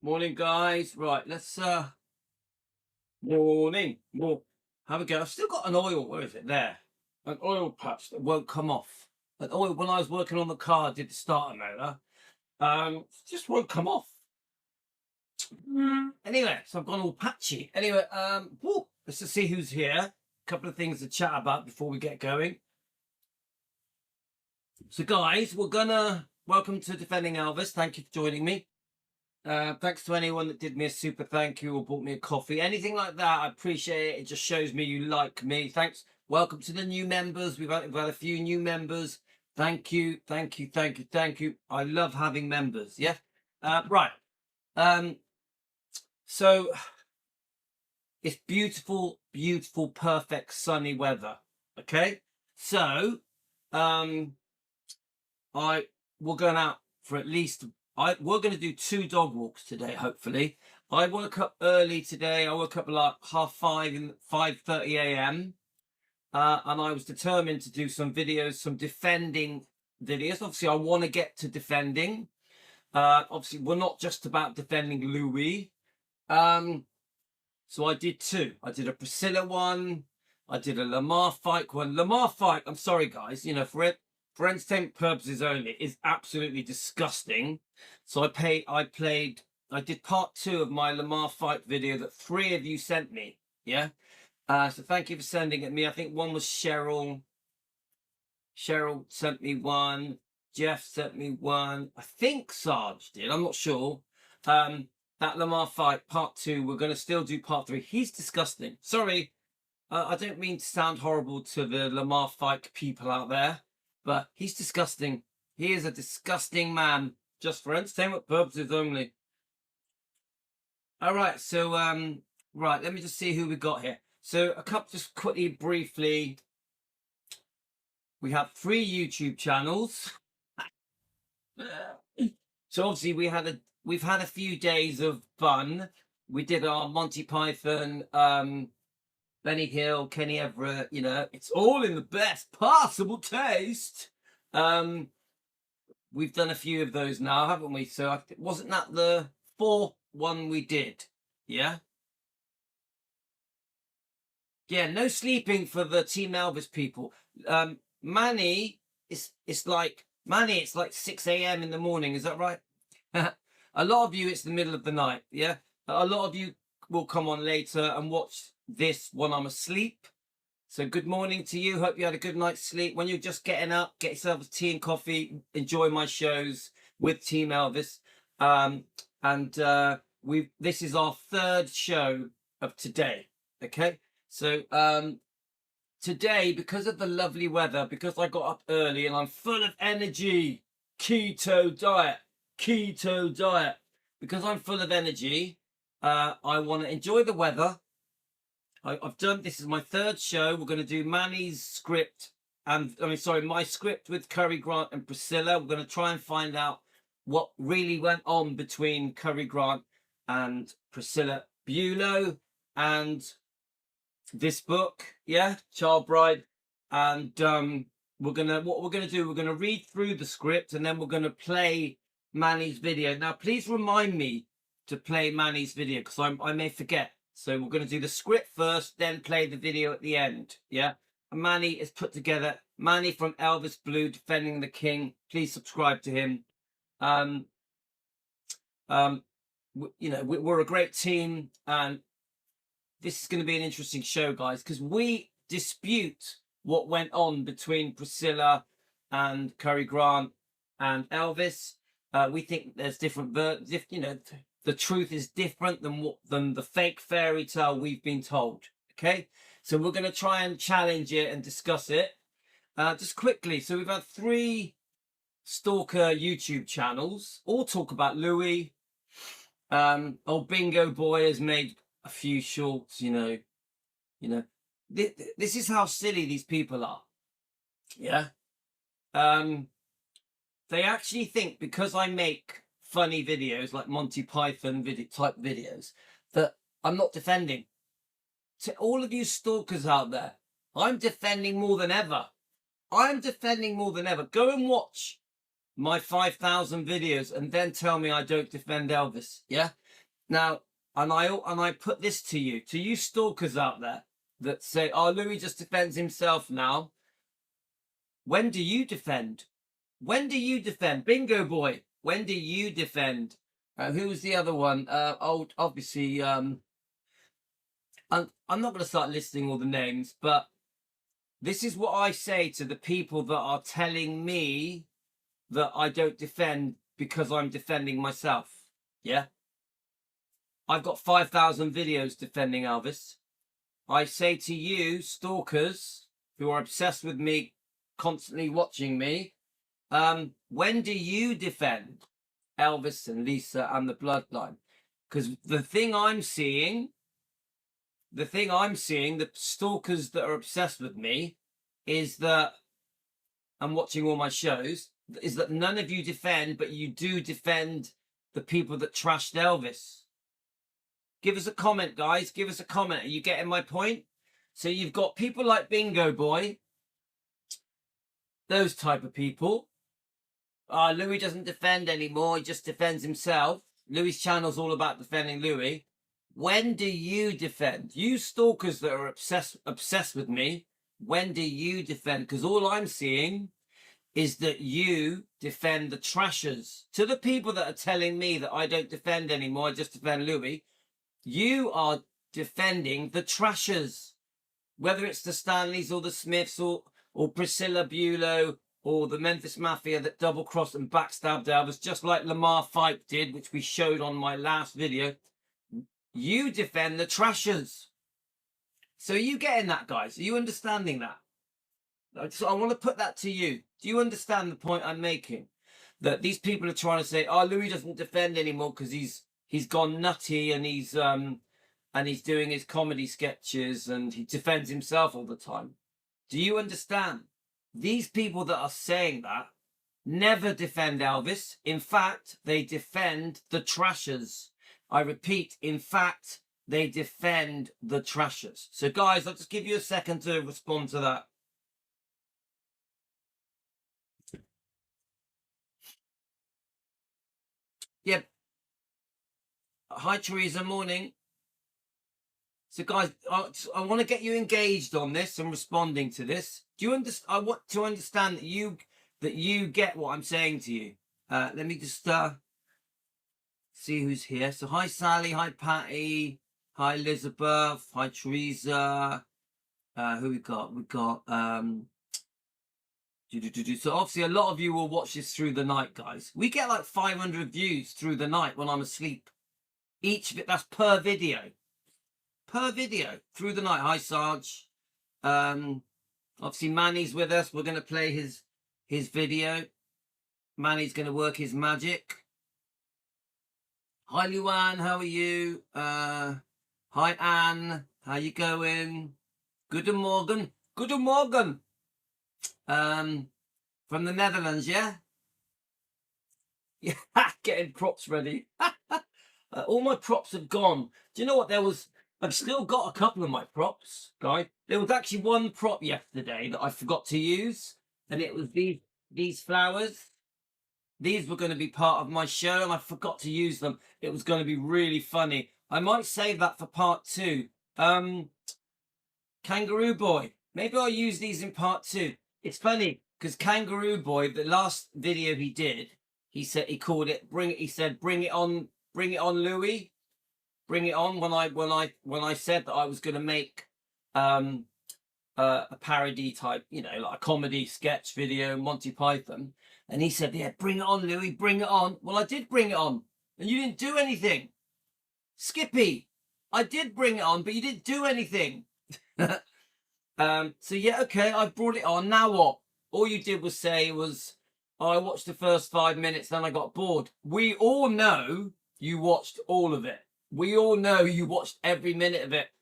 Morning, guys. Right, let's morning. More have a go. I've still got an oil. Where is it? There, an oil patch that won't come off. An oil when I was working on the car, I did the starter motor. Just won't come off. Anyway, so I've gone all patchy. Anyway, let's just see who's here. A couple of things to chat about before we get going. So, guys, we're gonna welcome to Defending Elvis. Thank you for joining me. Thanks to anyone that did me a super thank you or bought me a coffee, anything like that. I appreciate it. It just shows me you like me. Thanks. Welcome to the new members. We've had a few new members. Thank you, thank you, thank you, thank you. I love having members. Yeah. Right. So it's beautiful, beautiful, perfect sunny weather. Okay. So we're going out for at least. We're going to do 2 dog walks today, hopefully. I woke up early today. I woke up like 5:30 and 5:30 a.m. And I was determined to do some videos, some defending videos. Obviously, I want to get to defending. Obviously, we're not just about defending Louis. So I did 2. I did a Priscilla one. I did a Lamar fight one. Lamar fight, I'm sorry, guys. You know, for entertainment purposes only, is absolutely disgusting. So I did part 2 of my Lamar fight video that 3 of you sent me. Yeah. So thank you for sending it me. I think one was Cheryl. Cheryl sent me one. Jeff sent me one. I think Sarge did. I'm not sure. That Lamar fight part 2. We're going to still do part 3. He's disgusting. Sorry. I don't mean to sound horrible to the Lamar fight people out there, but he's disgusting. He is a disgusting man, just for entertainment purposes only. All right, so right, let me just see who we got here. So a couple, just quickly, briefly, we have 3 YouTube channels. So obviously we've had a few days of fun. We did our Monty Python, Benny Hill, Kenny Everett, you know, it's all in the best possible taste. We've done a few of those now, haven't we? So wasn't that the 4th one we did? Yeah. Yeah, no sleeping for the Team Elvis people. Manny, it's like 6 a.m. in the morning. Is that right? A lot of you, it's the middle of the night. Yeah. A lot of you will come on later and watch this when I'm asleep. So good morning to you. Hope you had a good night's sleep. When you're just getting up, get yourself a tea and coffee. Enjoy my shows with Team Elvis. This is our 3rd show of today. Okay. So today, because of the lovely weather, because I got up early and I'm full of energy, keto diet. Because I'm full of energy, I want to enjoy the weather. This is my 3rd show. We're going to do Manny's script my script with Curry Grant and Priscilla. We're going to try and find out what really went on between Curry Grant and Priscilla Beaulieu and this book, yeah, Child Bride. And we're gonna read through the script and then we're gonna play Manny's video. Now, please remind me to play Manny's video because I may forget. So we're going to do the script first, then play the video at the end. Yeah. And Manny is put together. Manny from Elvis Blue, Defending the King. Please subscribe to him. You know, we're a great team, and this is going to be an interesting show, guys, because we dispute what went on between Priscilla and Curry Grant and Elvis. We think there's different, you know, the truth is different than the fake fairy tale we've been told. Okay, so we're going to try and challenge it and discuss it. Just quickly, so we've had 3 stalker YouTube channels, all talk about Louis. Old Bingo Boy has made a few shorts. You know, this is how silly these people are. Yeah. They actually think because I make funny videos like Monty Python type videos that I'm not defending. To all of you stalkers out there, I'm defending more than ever. Go and watch my 5,000 videos and then tell me I don't defend Elvis. Yeah. Now, and I put this to you stalkers out there that say, "Oh, Louis just defends himself now." When do you defend? When do you defend? Bingo boy. When do you defend? Who was the other one? Obviously. I'm not going to start listing all the names, but this is what I say to the people that are telling me that I don't defend because I'm defending myself. Yeah. I've got 5,000 videos defending Elvis. I say to you, stalkers who are obsessed with me, constantly watching me, when do you defend Elvis and Lisa and the bloodline? Because the thing I'm seeing, the stalkers that are obsessed with me, is that I'm watching all my shows, is that none of you defend, but you do defend the people that trashed Elvis. Give us a comment, guys. Give us a comment. Are you getting my point? So you've got people like Bingo Boy, those type of people. Louis doesn't defend anymore. He just defends himself. Louis' channel's all about defending Louis. When do you defend? You stalkers that are obsessed with me, when do you defend? Because all I'm seeing is that you defend the trashers. To the people that are telling me that I don't defend anymore, I just defend Louis, you are defending the trashers. Whether it's the Stanleys or the Smiths or Priscilla, Beaulieu, or the Memphis Mafia that double-crossed and backstabbed Elvis, just like Lamar Fife did, which we showed on my last video. You defend the trashers. So are you getting that, guys? Are you understanding that? So I want to put that to you. Do you understand the point I'm making? That these people are trying to say, "Oh, Louis doesn't defend anymore because he's gone nutty and he's doing his comedy sketches and he defends himself all the time." Do you understand? These people that are saying that never defend Elvis. In fact, they defend the trashers. I repeat, in fact, they defend the trashers. So, guys, I'll just give you a second to respond to that. Yep. Hi, Teresa. Morning. So, guys, I want to get you engaged on this and responding to this. Do you understand? I want to understand that you get what I'm saying to you. Let me just see who's here. So, hi, Sally. Hi, Patty. Hi, Elizabeth. Hi, Teresa. Who we got? We got. So obviously, a lot of you will watch this through the night, guys. We get like 500 views through the night when I'm asleep. Each of it, that's per video. Per video through the night. Hi, Sarge. Obviously, Manny's with us. We're going to play his video. Manny's going to work his magic. Hi, Luan. How are you? Hi, Anne. How you going? Guten Morgen. Guten Morgen. From the Netherlands, yeah? Yeah, getting props ready. All my props have gone. Do you know what? I've still got a couple of my props, guys. There was actually one prop yesterday that I forgot to use, and it was these flowers. These were going to be part of my show, and I forgot to use them. It was going to be really funny. I might save that for part 2. Kangaroo Boy. Maybe I'll use these in part 2. It's funny because Kangaroo Boy, the last video he did, he said he called it "Bring." He said, "Bring it on, Louis." Bring it on. When I said that I was going to make a parody type, like a comedy sketch video, Monty Python, and he said, "Yeah, bring it on, Louis, bring it on." Well, I did bring it on, and you didn't do anything. Skippy, I did bring it on, but you didn't do anything. So yeah, okay, I brought it on. Now what? All you did was say was, "Oh, I watched the first 5 minutes, then I got bored." We all know you watched all of it. We all know you watched every minute of it.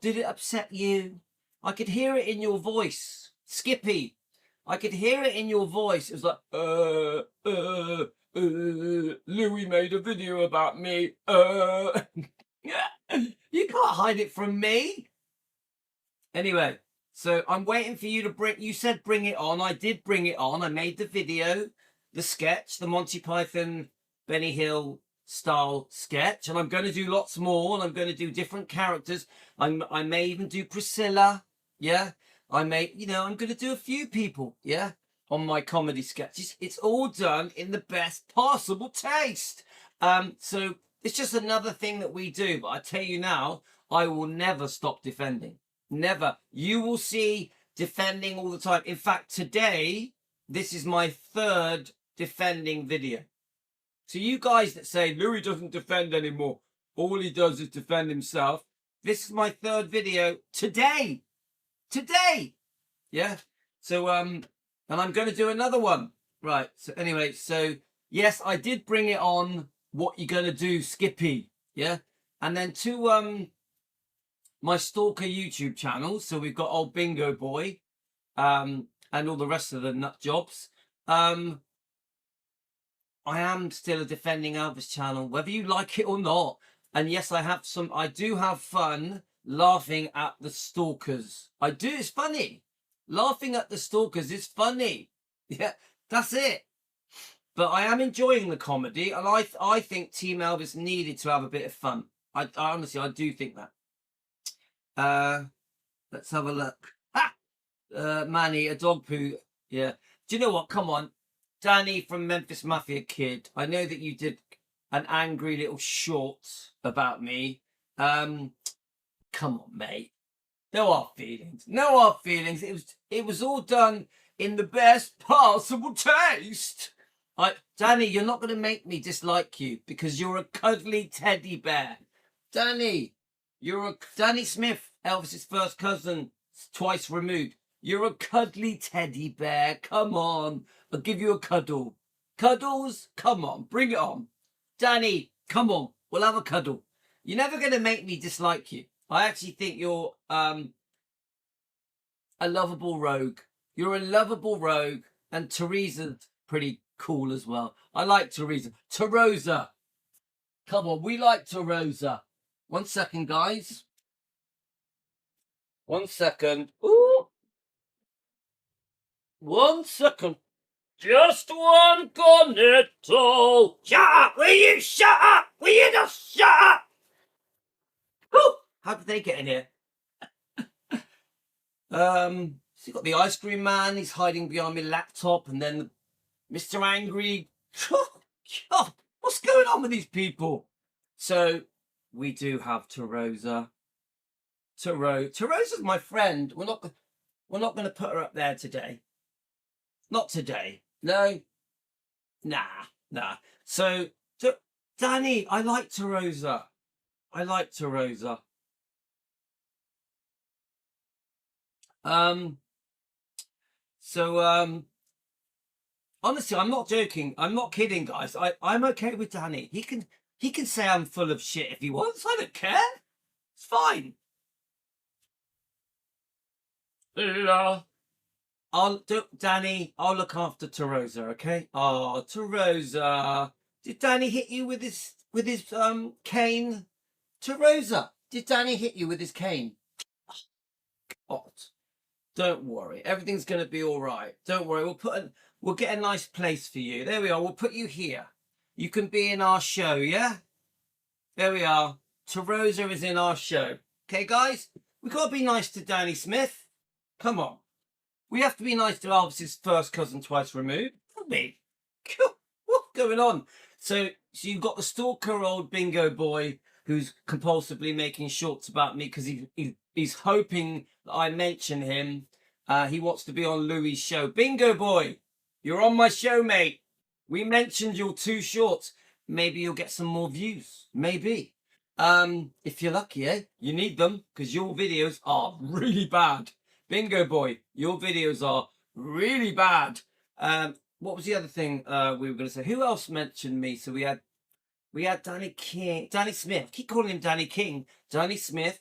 Did it upset you? I could hear it in your voice, Skippy. I could hear it in your voice. It was like, Louis made a video about me. You can't hide it from me. Anyway, so I'm waiting for you to you said bring it on. I did bring it on. I made the video. the sketch, the Monty Python Benny Hill style sketch, and I'm going to do lots more, and I'm going to do different characters. I may even do Priscilla. Yeah, I may, I'm going to do a few people. Yeah, on my comedy sketches. It's all done in the best possible taste. So it's just another thing that we do. But I tell you now, I will never stop defending. Never. You will see defending all the time. In fact, today, this is my third defending video. So you guys that say Louis doesn't defend anymore, all he does is defend himself. This is my third video today. Today. Yeah. So and I'm going to do another one. Right. So anyway, so yes, I did bring it on What You Gonna Do, Skippy. Yeah. And then to my stalker YouTube channel. So we've got old Bingo Boy and all the rest of the nut jobs. I am still a defending Elvis channel, whether you like it or not. And yes, I do have fun laughing at the stalkers. I do, it's funny. Laughing at the stalkers is funny. Yeah, that's it. But I am enjoying the comedy, and I think Team Elvis needed to have a bit of fun. I honestly, I do think that. Let's have a look. Manny, a dog poo. Yeah. Do you know what? Come on. Danny from Memphis Mafia Kid, I know that you did an angry little short about me. Come on, mate. No hard feelings. No hard feelings. It was all done in the best possible taste. Danny, you're not going to make me dislike you because you're a cuddly teddy bear. Danny, Danny Smith, Elvis's first cousin, twice removed. You're a cuddly teddy bear. Come on. I'll give you a cuddle. Cuddles? Come on. Bring it on. Danny, come on. We'll have a cuddle. You're never going to make me dislike you. I actually think you're a lovable rogue. You're a lovable rogue. And Teresa's pretty cool as well. I like Teresa. Terosa. Come on. We like Terosa. 1 second, guys. 1 second. Ooh. 1 second. Just one cornetto. Shut up! Will you shut up? Will you just shut up? Oh, how did they get in here? So you got the ice cream man. He's hiding behind my laptop, and then Mr. Angry. God, what's going on with these people? So we do have Terosa. Terosa's my friend. We're not going to put her up there today. Not today. No. Nah. So Danny, I like Terosa. Honestly, I'm not joking. I'm not kidding, guys. I'm okay with Danny. He can say I'm full of shit if he wants. I don't care. It's fine. Danny, I'll look after Terosa, okay? Oh, Terosa. Did Danny hit you with his cane? Terosa, did Danny hit you with his cane? God. Don't worry. Everything's gonna be all right. Don't worry. We'll get a nice place for you. There we are. We'll put you here. You can be in our show, yeah? There we are. Terosa is in our show. Okay, guys? We gotta be nice to Danny Smith. Come on. We have to be nice to Elvis's first cousin twice removed. Me. What's going on? So you've got the stalker old Bingo Boy who's compulsively making shorts about me because he's hoping that I mention him. He wants to be on Louis' show. Bingo Boy, you're on my show, mate. We mentioned your 2 shorts. Maybe you'll get some more views. Maybe. If you're lucky, eh? You need them because your videos are really bad. Bingo Boy, your videos are really bad. What was the other thing we were going to say? Who else mentioned me? So we had Danny Smith. I keep calling him Danny King. Danny Smith.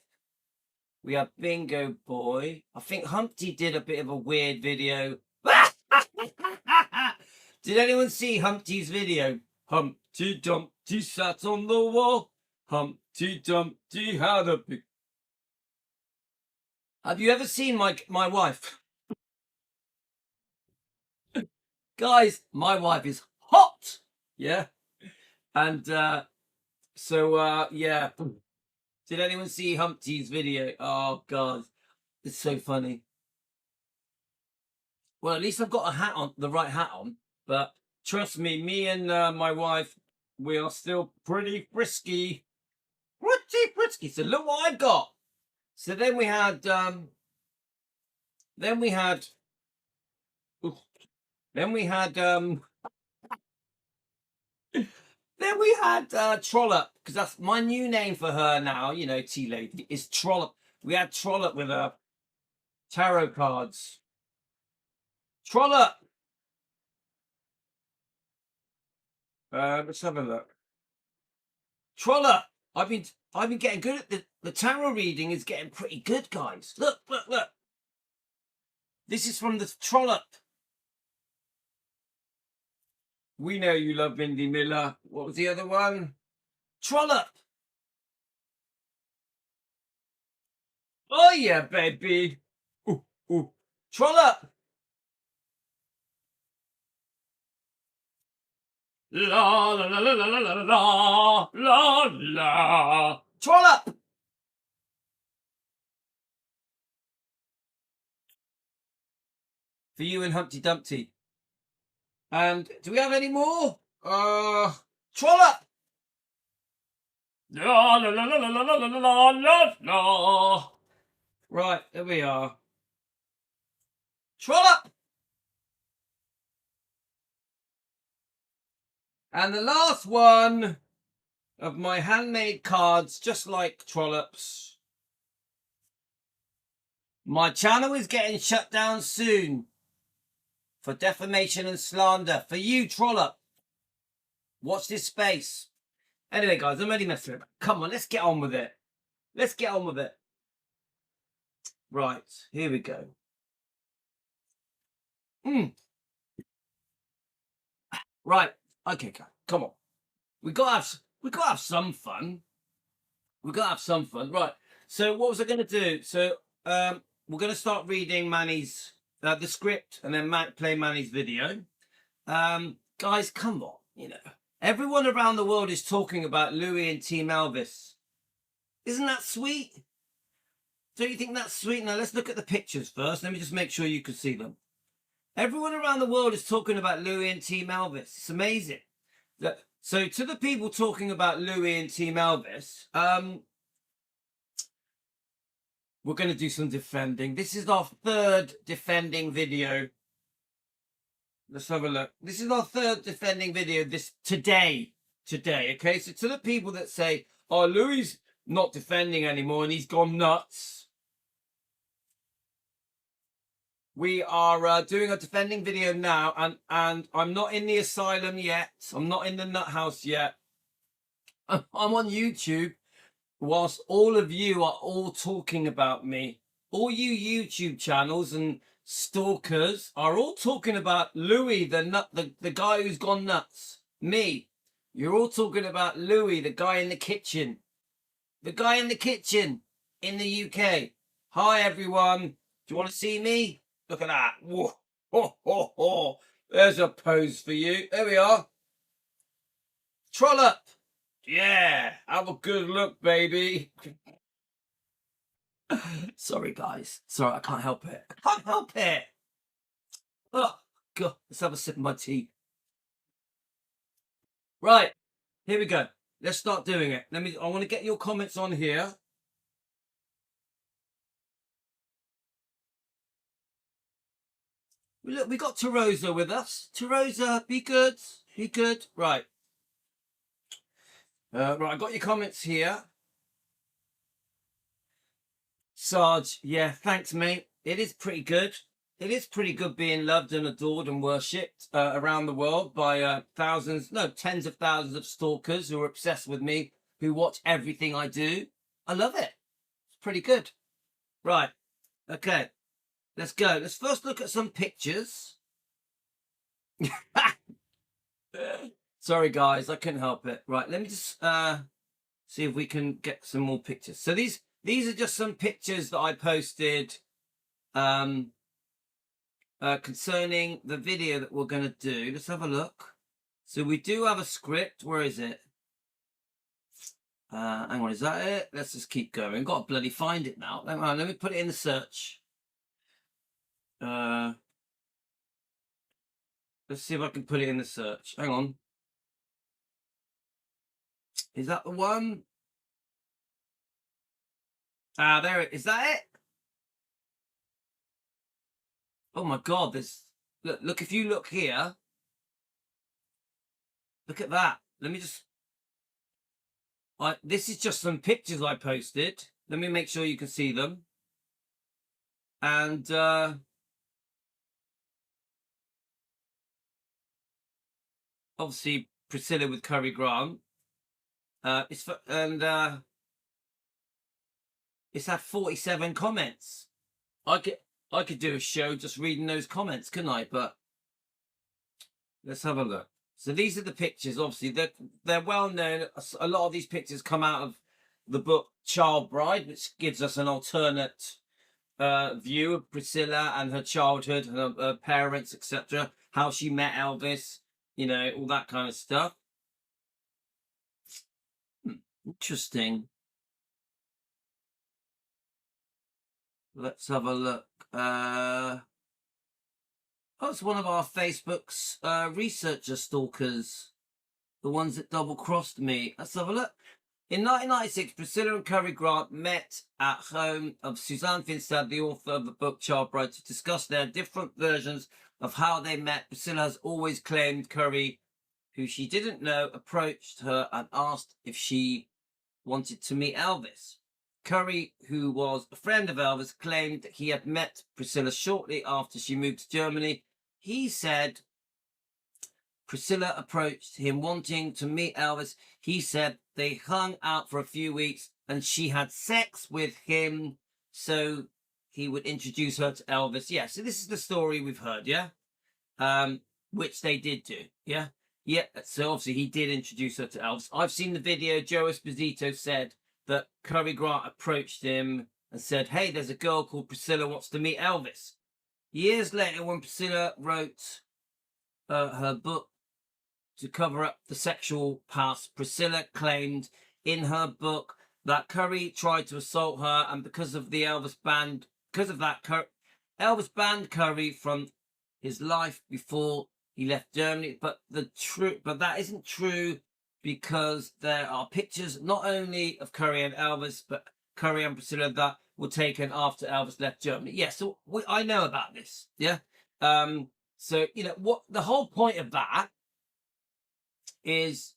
We have Bingo Boy. I think Humpty did a bit of a weird video. Did anyone see Humpty's video? Humpty Dumpty sat on the wall. Humpty Dumpty had a big... Have you ever seen my wife? Guys, my wife is hot. Yeah. And yeah. Did anyone see Humpty's video? Oh God, it's so funny. Well, at least I've got a hat on, the right hat on. But trust me, me and my wife, we are still pretty frisky. Pretty frisky. So look what I've got. So then we had then we had then we had then we had Trollop, because that's my new name for her now, you know, tea lady, is Trollop. We had Trollop with her tarot cards. Trollop. Let's have a look. Trollop. I've been getting good at the tarot reading is getting pretty good, guys. Look, look, look. This is from the Trollop. We know you love Mindy Miller. What was the other one? Trollop. Oh yeah, baby. Ooh, ooh. Trollop. La la la la la la la la la. Trollop. For you and Humpty Dumpty. And do we have any more? Trollop. La la la la la la la la la la. Right, there we are. Trollop. And the last one of my handmade cards, just like Trollop's. My channel is getting shut down soon for defamation and slander. For you, Trollop. Watch this space. Anyway, guys, I'm only messing around. Come on, let's get on with it. Let's get on with it. Right, here we go. Right, okay, guys, come on. We gotta have some fun. We gotta have some fun. Right. So what was I gonna do? So we're gonna start reading Manny's the script and then play Manny's video. Guys, come on, you know. Everyone around the world is talking about Louis and Team Elvis. Isn't that sweet? Don't you think that's sweet? Now let's look at the pictures first. Let me just make sure you can see them. Everyone around the world is talking about Louis and Team Elvis. It's amazing. So to the people talking about Louis and Team Elvis, we're going to do some defending. This is our third defending video. Let's have a look. This is our third defending video today. Okay, so to the people that say, oh, Louis not defending anymore and he's gone nuts, we are doing a defending video now, and I'm not in the asylum yet. I'm not in the nut house yet. I'm on YouTube, whilst all of you are all talking about me. All you YouTube channels and stalkers are all talking about Louis, the guy who's gone nuts. Me. You're all talking about Louis, the guy in the kitchen. The guy in the kitchen in the UK. Hi, everyone. Do you want to see me? Look at that. Whoa. Ho, ho, ho. There's a pose for you. There we are. Trollop. Yeah. Have a good look, baby. Sorry, guys. Sorry, I can't help it. I can't help it. Oh, God. Let's have a sip of my tea. Right. Here we go. Let's start doing it. I want to get your comments on here. Look, we got Terosa with us. Terosa, be good. Be good. Right. Right, I got your comments here. Sarge, yeah, thanks, mate. It is pretty good. It is pretty good being loved and adored and worshipped around the world by tens of thousands of stalkers who are obsessed with me, who watch everything I do. I love it. It's pretty good. Right. Okay. Let's go. Let's first look at some pictures. Sorry, guys. I couldn't help it. Right. Let me just see if we can get some more pictures. So these are just some pictures that I posted concerning the video that we're going to do. Let's have a look. So we do have a script. Where is it? Hang on, is that it? Let's just keep going. Got to bloody find it now. Hang on, let me put it in the search. Let's see if I can put it in the search. Hang on. Is that the one? There it is. Is that it? Oh my God! Look. If you look here, look at that. Let me just. This is just some pictures I posted. Let me make sure you can see them. And obviously Priscilla with Curry Grant. It's had 47 comments. I could do a show just reading those comments, couldn't I? But let's have a look. So these are the pictures. Obviously, they're well known. A lot of these pictures come out of the book Child Bride, which gives us an alternate view of Priscilla and her childhood, her parents, etc. How she met Elvis, you know, all that kind of stuff. Interesting. Let's have a look. Oh, it's one of our Facebook's researcher stalkers. The ones that double-crossed me. Let's have a look. In 1996, Priscilla and Curry Grant met at home of Suzanne Finstad, the author of the book Child Bride, to discuss their different versions of how they met. Priscilla has always claimed Curry, who she didn't know, approached her and asked if she wanted to meet Elvis. Curry, who was a friend of Elvis, claimed that he had met Priscilla shortly after she moved to Germany. He said Priscilla approached him wanting to meet Elvis. He said they hung out for a few weeks and she had sex with him so he would introduce her to Elvis. Yeah, so this is the story we've heard, yeah? Which they did do, yeah? Yeah, so obviously he did introduce her to Elvis. I've seen the video. Joe Esposito said that Curry Grant approached him and said, hey, there's a girl called Priscilla wants to meet Elvis. Years later, when Priscilla wrote her book to cover up the sexual past, Priscilla claimed in her book that Curry tried to assault her, and because of that, Elvis banned Curry from his life before he left Germany. But that isn't true, because there are pictures not only of Curry and Elvis, but Curry and Priscilla that were taken after Elvis left Germany. Yeah, so I know about this. Yeah. So, you know, what the whole point of that is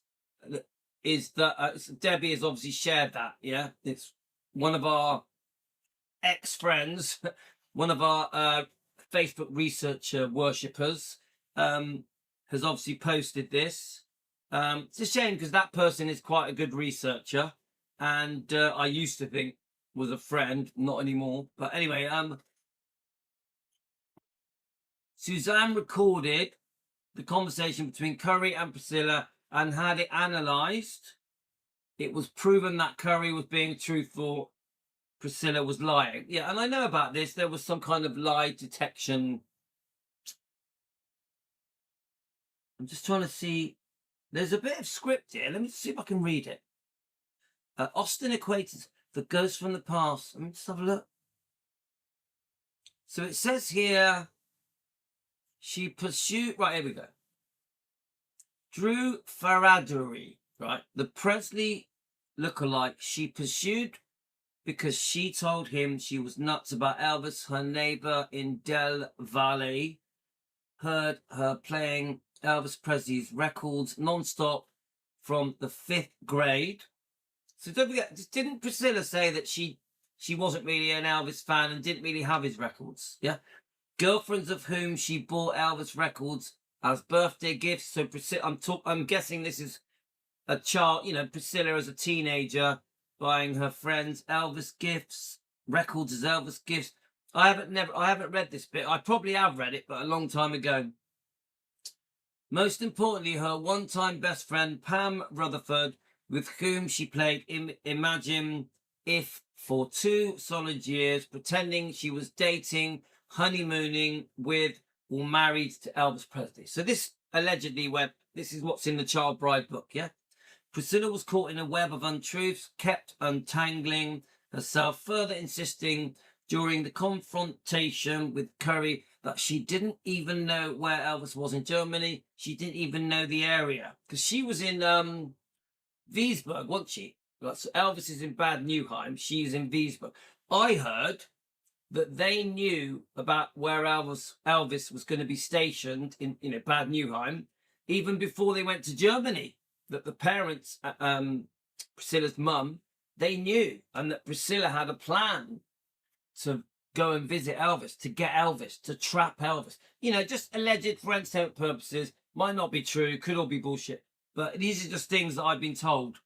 that Debbie has obviously shared that. Yeah. It's one of our ex-friends, one of our Facebook researcher worshippers, has obviously posted this. It's a shame because that person is quite a good researcher, and I used to think was a friend, not anymore. But anyway, Suzanne recorded the conversation between Curry and Priscilla and had it analysed. It was proven that Curry was being truthful, Priscilla was lying. Yeah, and I know about this. There was some kind of lie detection. I'm just trying to see. There's a bit of script here. Let me see if I can read it. Austin equates the ghost from the past. Let me just have a look. So it says here, she pursued... Right, here we go. Drew Faraduri, right? The Presley lookalike she pursued because she told him she was nuts about Elvis. Her neighbor in Del Valle heard her playing Elvis Presley's records non-stop from the 5th grade. So don't forget, didn't Priscilla say that she wasn't really an Elvis fan and didn't really have his records? Yeah. Girlfriends of whom she bought Elvis records as birthday gifts. So Priscilla, I'm guessing this is a child, you know, Priscilla as a teenager buying her friends Elvis gifts, records as Elvis gifts. I haven't read this bit. I probably have read it, but a long time ago. Most importantly, her one-time best friend, Pam Rutherford, with whom she played Imagine If for 2 solid years, pretending she was dating, honeymooning with or married to Elvis Presley. So this allegedly went, this is what's in the Child Bride book, yeah? Priscilla was caught in a web of untruths, kept untangling herself, further insisting during the confrontation with Curry that she didn't even know where Elvis was in Germany. She didn't even know the area because she was in Wiesbaden, wasn't she? So Elvis is in Bad Neuheim. She's in Wiesbaden. I heard that they knew about where Elvis was going to be stationed in Bad Neuheim even before they went to Germany. That the parents, Priscilla's mum, they knew, and that Priscilla had a plan to go and visit Elvis, to get Elvis, to trap Elvis. Just alleged for entertainment purposes. Might not be true, could all be bullshit. But these are just things that I've been told.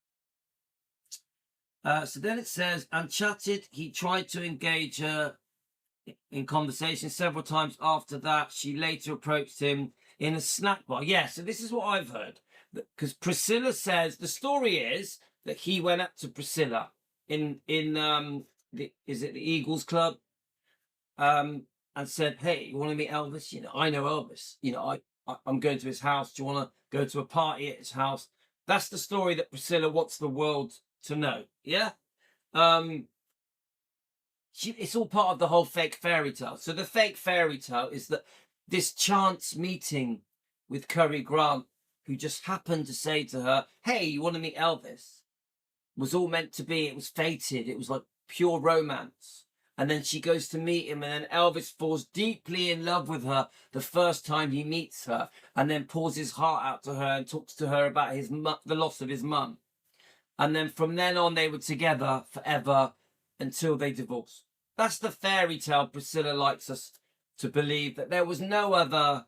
So then it says, and chatted, he tried to engage her in conversation several times after that. She later approached him in a snack bar. Yeah, so this is what I've heard. Because Priscilla says, the story is that he went up to Priscilla in the Eagles Club, and said, hey, you want to meet Elvis? I know Elvis. I'm going to his house. Do you want to go to a party at his house? That's the story that Priscilla wants the world to know. Yeah. It's all part of the whole fake fairy tale. So the fake fairy tale is that this chance meeting with Cary Grant, who just happened to say to her, hey, you want to meet Elvis? Was all meant to be. It was fated. It was like pure romance. And then she goes to meet him, and then Elvis falls deeply in love with her the first time he meets her, and then pours his heart out to her and talks to her about the loss of his mum. And then from then on, they were together forever until they divorced. That's the fairy tale Priscilla likes us to believe, that there was no other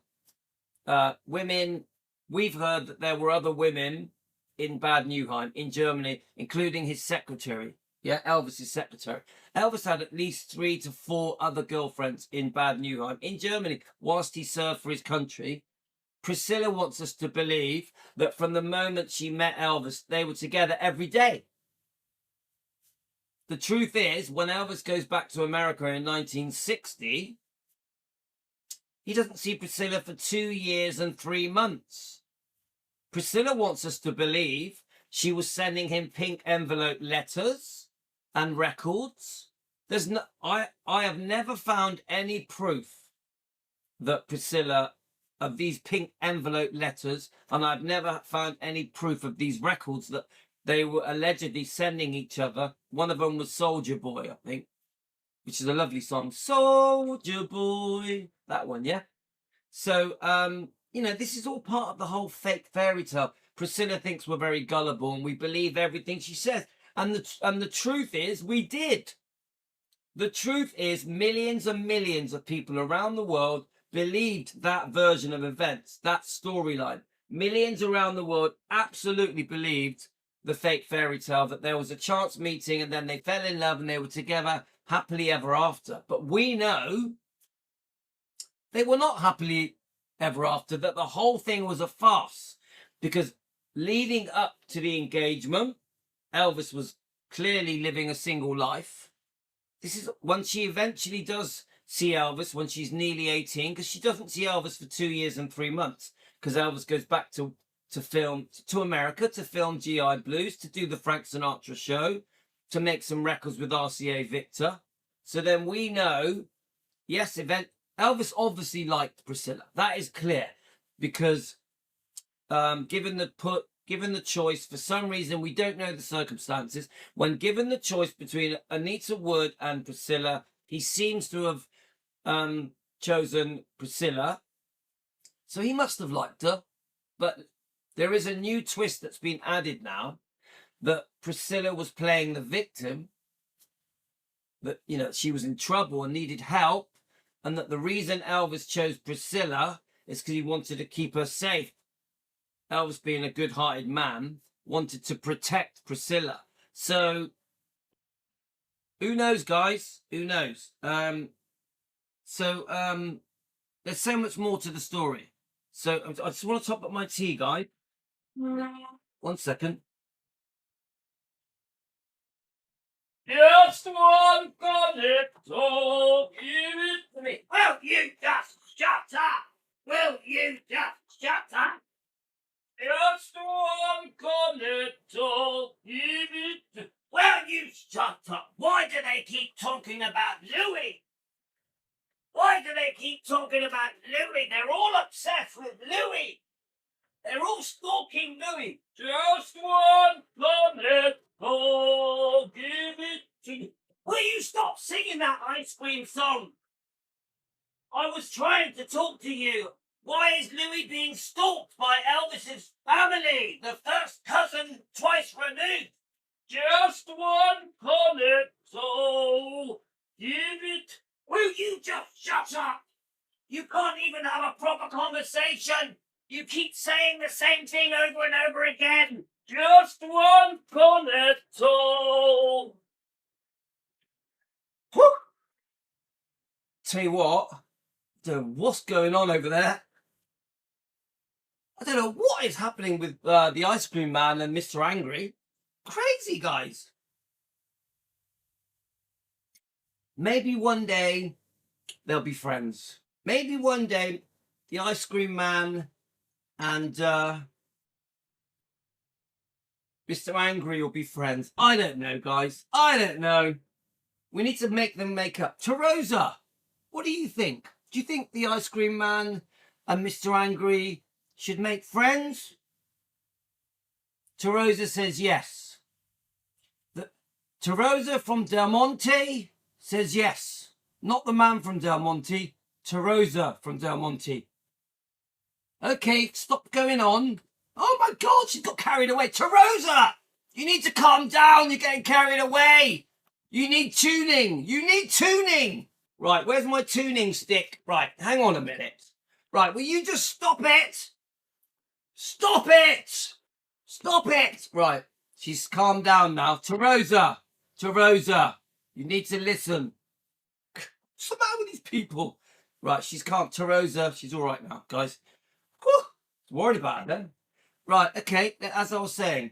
women. We've heard that there were other women in Bad Neuheim, in Germany, including his secretary. Yeah, Elvis's secretary. Elvis had at least 3 to 4 other girlfriends in Bad Neuheim, in Germany, whilst he served for his country. Priscilla wants us to believe that from the moment she met Elvis, they were together every day. The truth is, when Elvis goes back to America in 1960, he doesn't see Priscilla for 2 years and 3 months. Priscilla wants us to believe she was sending him pink envelope letters and records. I have never found any proof that Priscilla, of these pink envelope letters, and I've never found any proof of these records that they were allegedly sending each other. One of them was Soldier Boy, I think, which is a lovely song. Soldier Boy, that one, yeah? So, this is all part of the whole fake fairy tale. Priscilla thinks we're very gullible and we believe everything she says. And the truth is, we did. The truth is, millions and millions of people around the world believed that version of events, that storyline. Millions around the world absolutely believed the fake fairy tale, that there was a chance meeting and then they fell in love and they were together happily ever after. But we know they were not happily ever after, that the whole thing was a farce. Because leading up to the engagement, Elvis was clearly living a single life. This is when she eventually does see Elvis, when she's nearly 18, because she doesn't see Elvis for 2 years and 3 months, because Elvis goes back to film to America to film GI Blues, to do the Frank Sinatra show, to make some records with RCA Victor. So then we know, yes, Elvis obviously liked Priscilla. That is clear, because given the choice, for some reason we don't know the circumstances, when given the choice between Anita Wood and Priscilla, he seems to have chosen Priscilla. So he must have liked her. But there is a new twist that's been added now, that Priscilla was playing the victim, that she was in trouble and needed help, and that the reason Elvis chose Priscilla is because he wanted to keep her safe. Elvis, being a good-hearted man, wanted to protect Priscilla. So who knows, guys? Who knows? There's so much more to the story. So I just want to top up my tea, guys. 1 second. Just one got it, so give it to me. Oh, you just shut up? Will you just shut up? Just one cornetto. Will you shut up? Why do they keep talking about Louis? Why do they keep talking about Louis? They're all obsessed with Louis. They're all stalking Louis. Just one planet, oh, give it to you. Will you stop singing that ice cream song? I was trying to talk to you. Why is Louis being stalked by Elvis's family? The first cousin twice removed. Just one planet, so give it. Will you just shut up? You can't even have a proper conversation. You keep saying the same thing over and over again. Just one cornetto. Tell you what, what's going on over there? I don't know what is happening with the ice cream man and Mr. Angry. Crazy guys. Maybe one day they'll be friends. Maybe one day the ice cream man and Mr. Angry will be friends. I don't know, guys. I don't know. We need to make them make up. Terosa, what do you think? Do you think the ice cream man and Mr. Angry should make friends? Terosa says yes. Terosa from Del Monte says yes. Not the man from Del Monte. Terosa from Del Monte. Okay, stop going on. Oh my God, she got carried away. Terosa, you need to calm down. You're getting carried away. You need tuning. You need tuning. Right, where's my tuning stick? Right, hang on a minute. Right, will you just stop it? Stop it. Stop it. Right, she's calmed down now. Terosa, you need to listen. What's the matter with these people? Right, she's calm. Terosa, she's all right now, guys. Whew, worried about her then. Right, okay, as I was saying,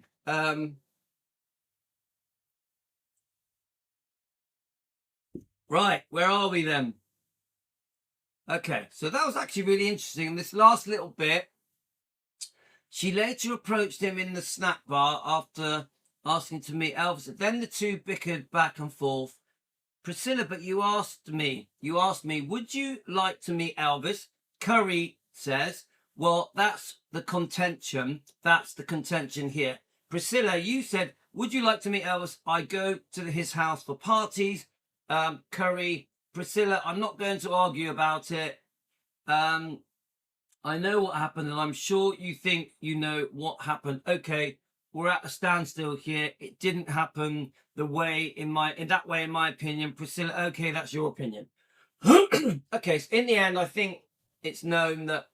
right, where are we then? Okay, so that was actually really interesting. This last little bit, she later approached him in the snack bar after asking to meet Elvis. Then the two bickered back and forth. Priscilla, but you asked me, would you like to meet Elvis? Curry says, well, that's the contention. That's the contention here. Priscilla, you said, would you like to meet Elvis? I go to his house for parties. Curry, Priscilla, I'm not going to argue about it. I know what happened, and I'm sure you think you know what happened. Okay, we're at a standstill here. It didn't happen the way in my opinion. Priscilla, okay, that's your opinion. Okay, so in the end, I think it's known that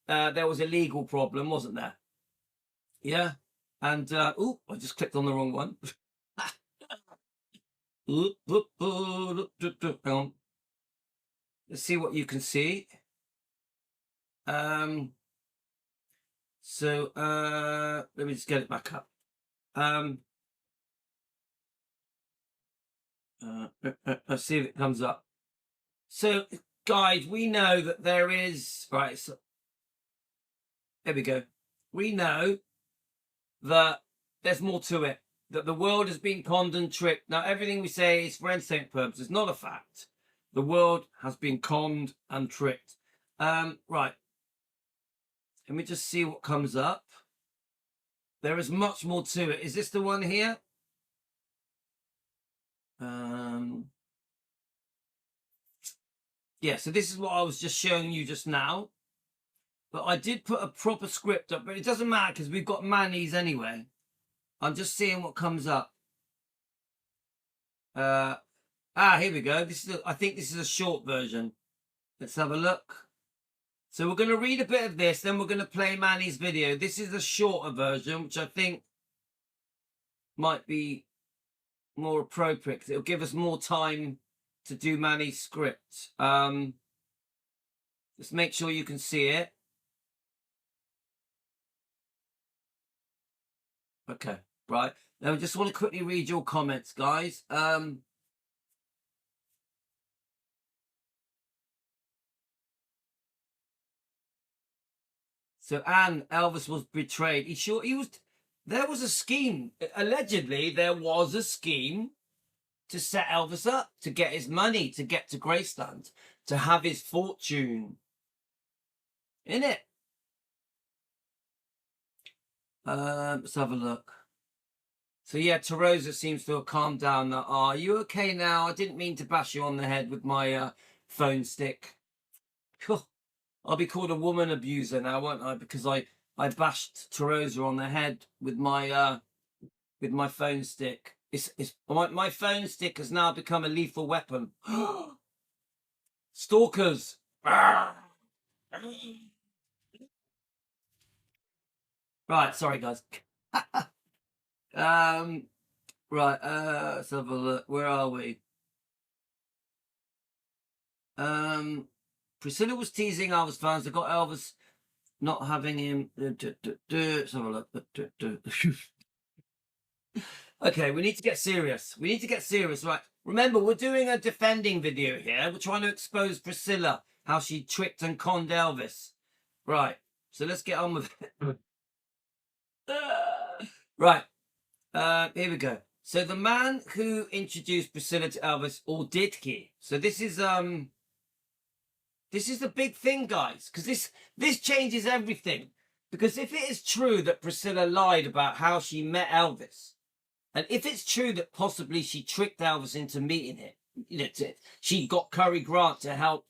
there was a legal problem, wasn't there? Yeah. And oh, I just clicked on the wrong one. Hang on. Let's see what you can see. So let me just get it back up. Let's see if it comes up. So, guys, we know that there is right. So, there we go. We know that there's more to it. That the world has been conned and tricked. Now, everything we say is for entertainment purposes, not a fact. The world has been conned and tricked. Right. Let me just see what comes up. There is much more to it. Is this the one here? Yeah, so this is what I was just showing you just now. But I did put a proper script up, but it doesn't matter because we've got Manny's anyway. I'm just seeing what comes up. Here we go. I think this is a short version. Let's have a look. So we're going to read a bit of this, then we're going to play Manny's video. This is a shorter version, which I think might be more appropriate because it'll give us more time to do Manny's script. Just make sure you can see it. Okay, right. Now I just want to quickly read your comments, guys. So Anne, Elvis was betrayed. There was a scheme. Allegedly, there was a scheme to set Elvis up, to get his money, to get to Graceland, to have his fortune. In it. Let's have a look. So yeah, Terosa seems to have calmed down. Are you okay now? I didn't mean to bash you on the head with my phone stick. I'll be called a woman abuser now, won't I? Because I bashed Terosa on the head with my phone stick. My phone stick has now become a lethal weapon. Stalkers. Right, sorry guys. Right, let's have a look. Where are we? Priscilla was teasing Elvis fans. They got Elvis not having him. Let's have a look. Okay, we need to get serious. We need to get serious, right? Remember, we're doing a defending video here. We're trying to expose Priscilla, how she tricked and conned Elvis. Right, so let's get on with it. Right, here we go. So the man who introduced Priscilla to Elvis, or did he? So this is the big thing, guys, because this changes everything. Because if it is true that Priscilla lied about how she met Elvis, and if it's true that possibly she tricked Elvis into meeting him, she got Cary Grant to help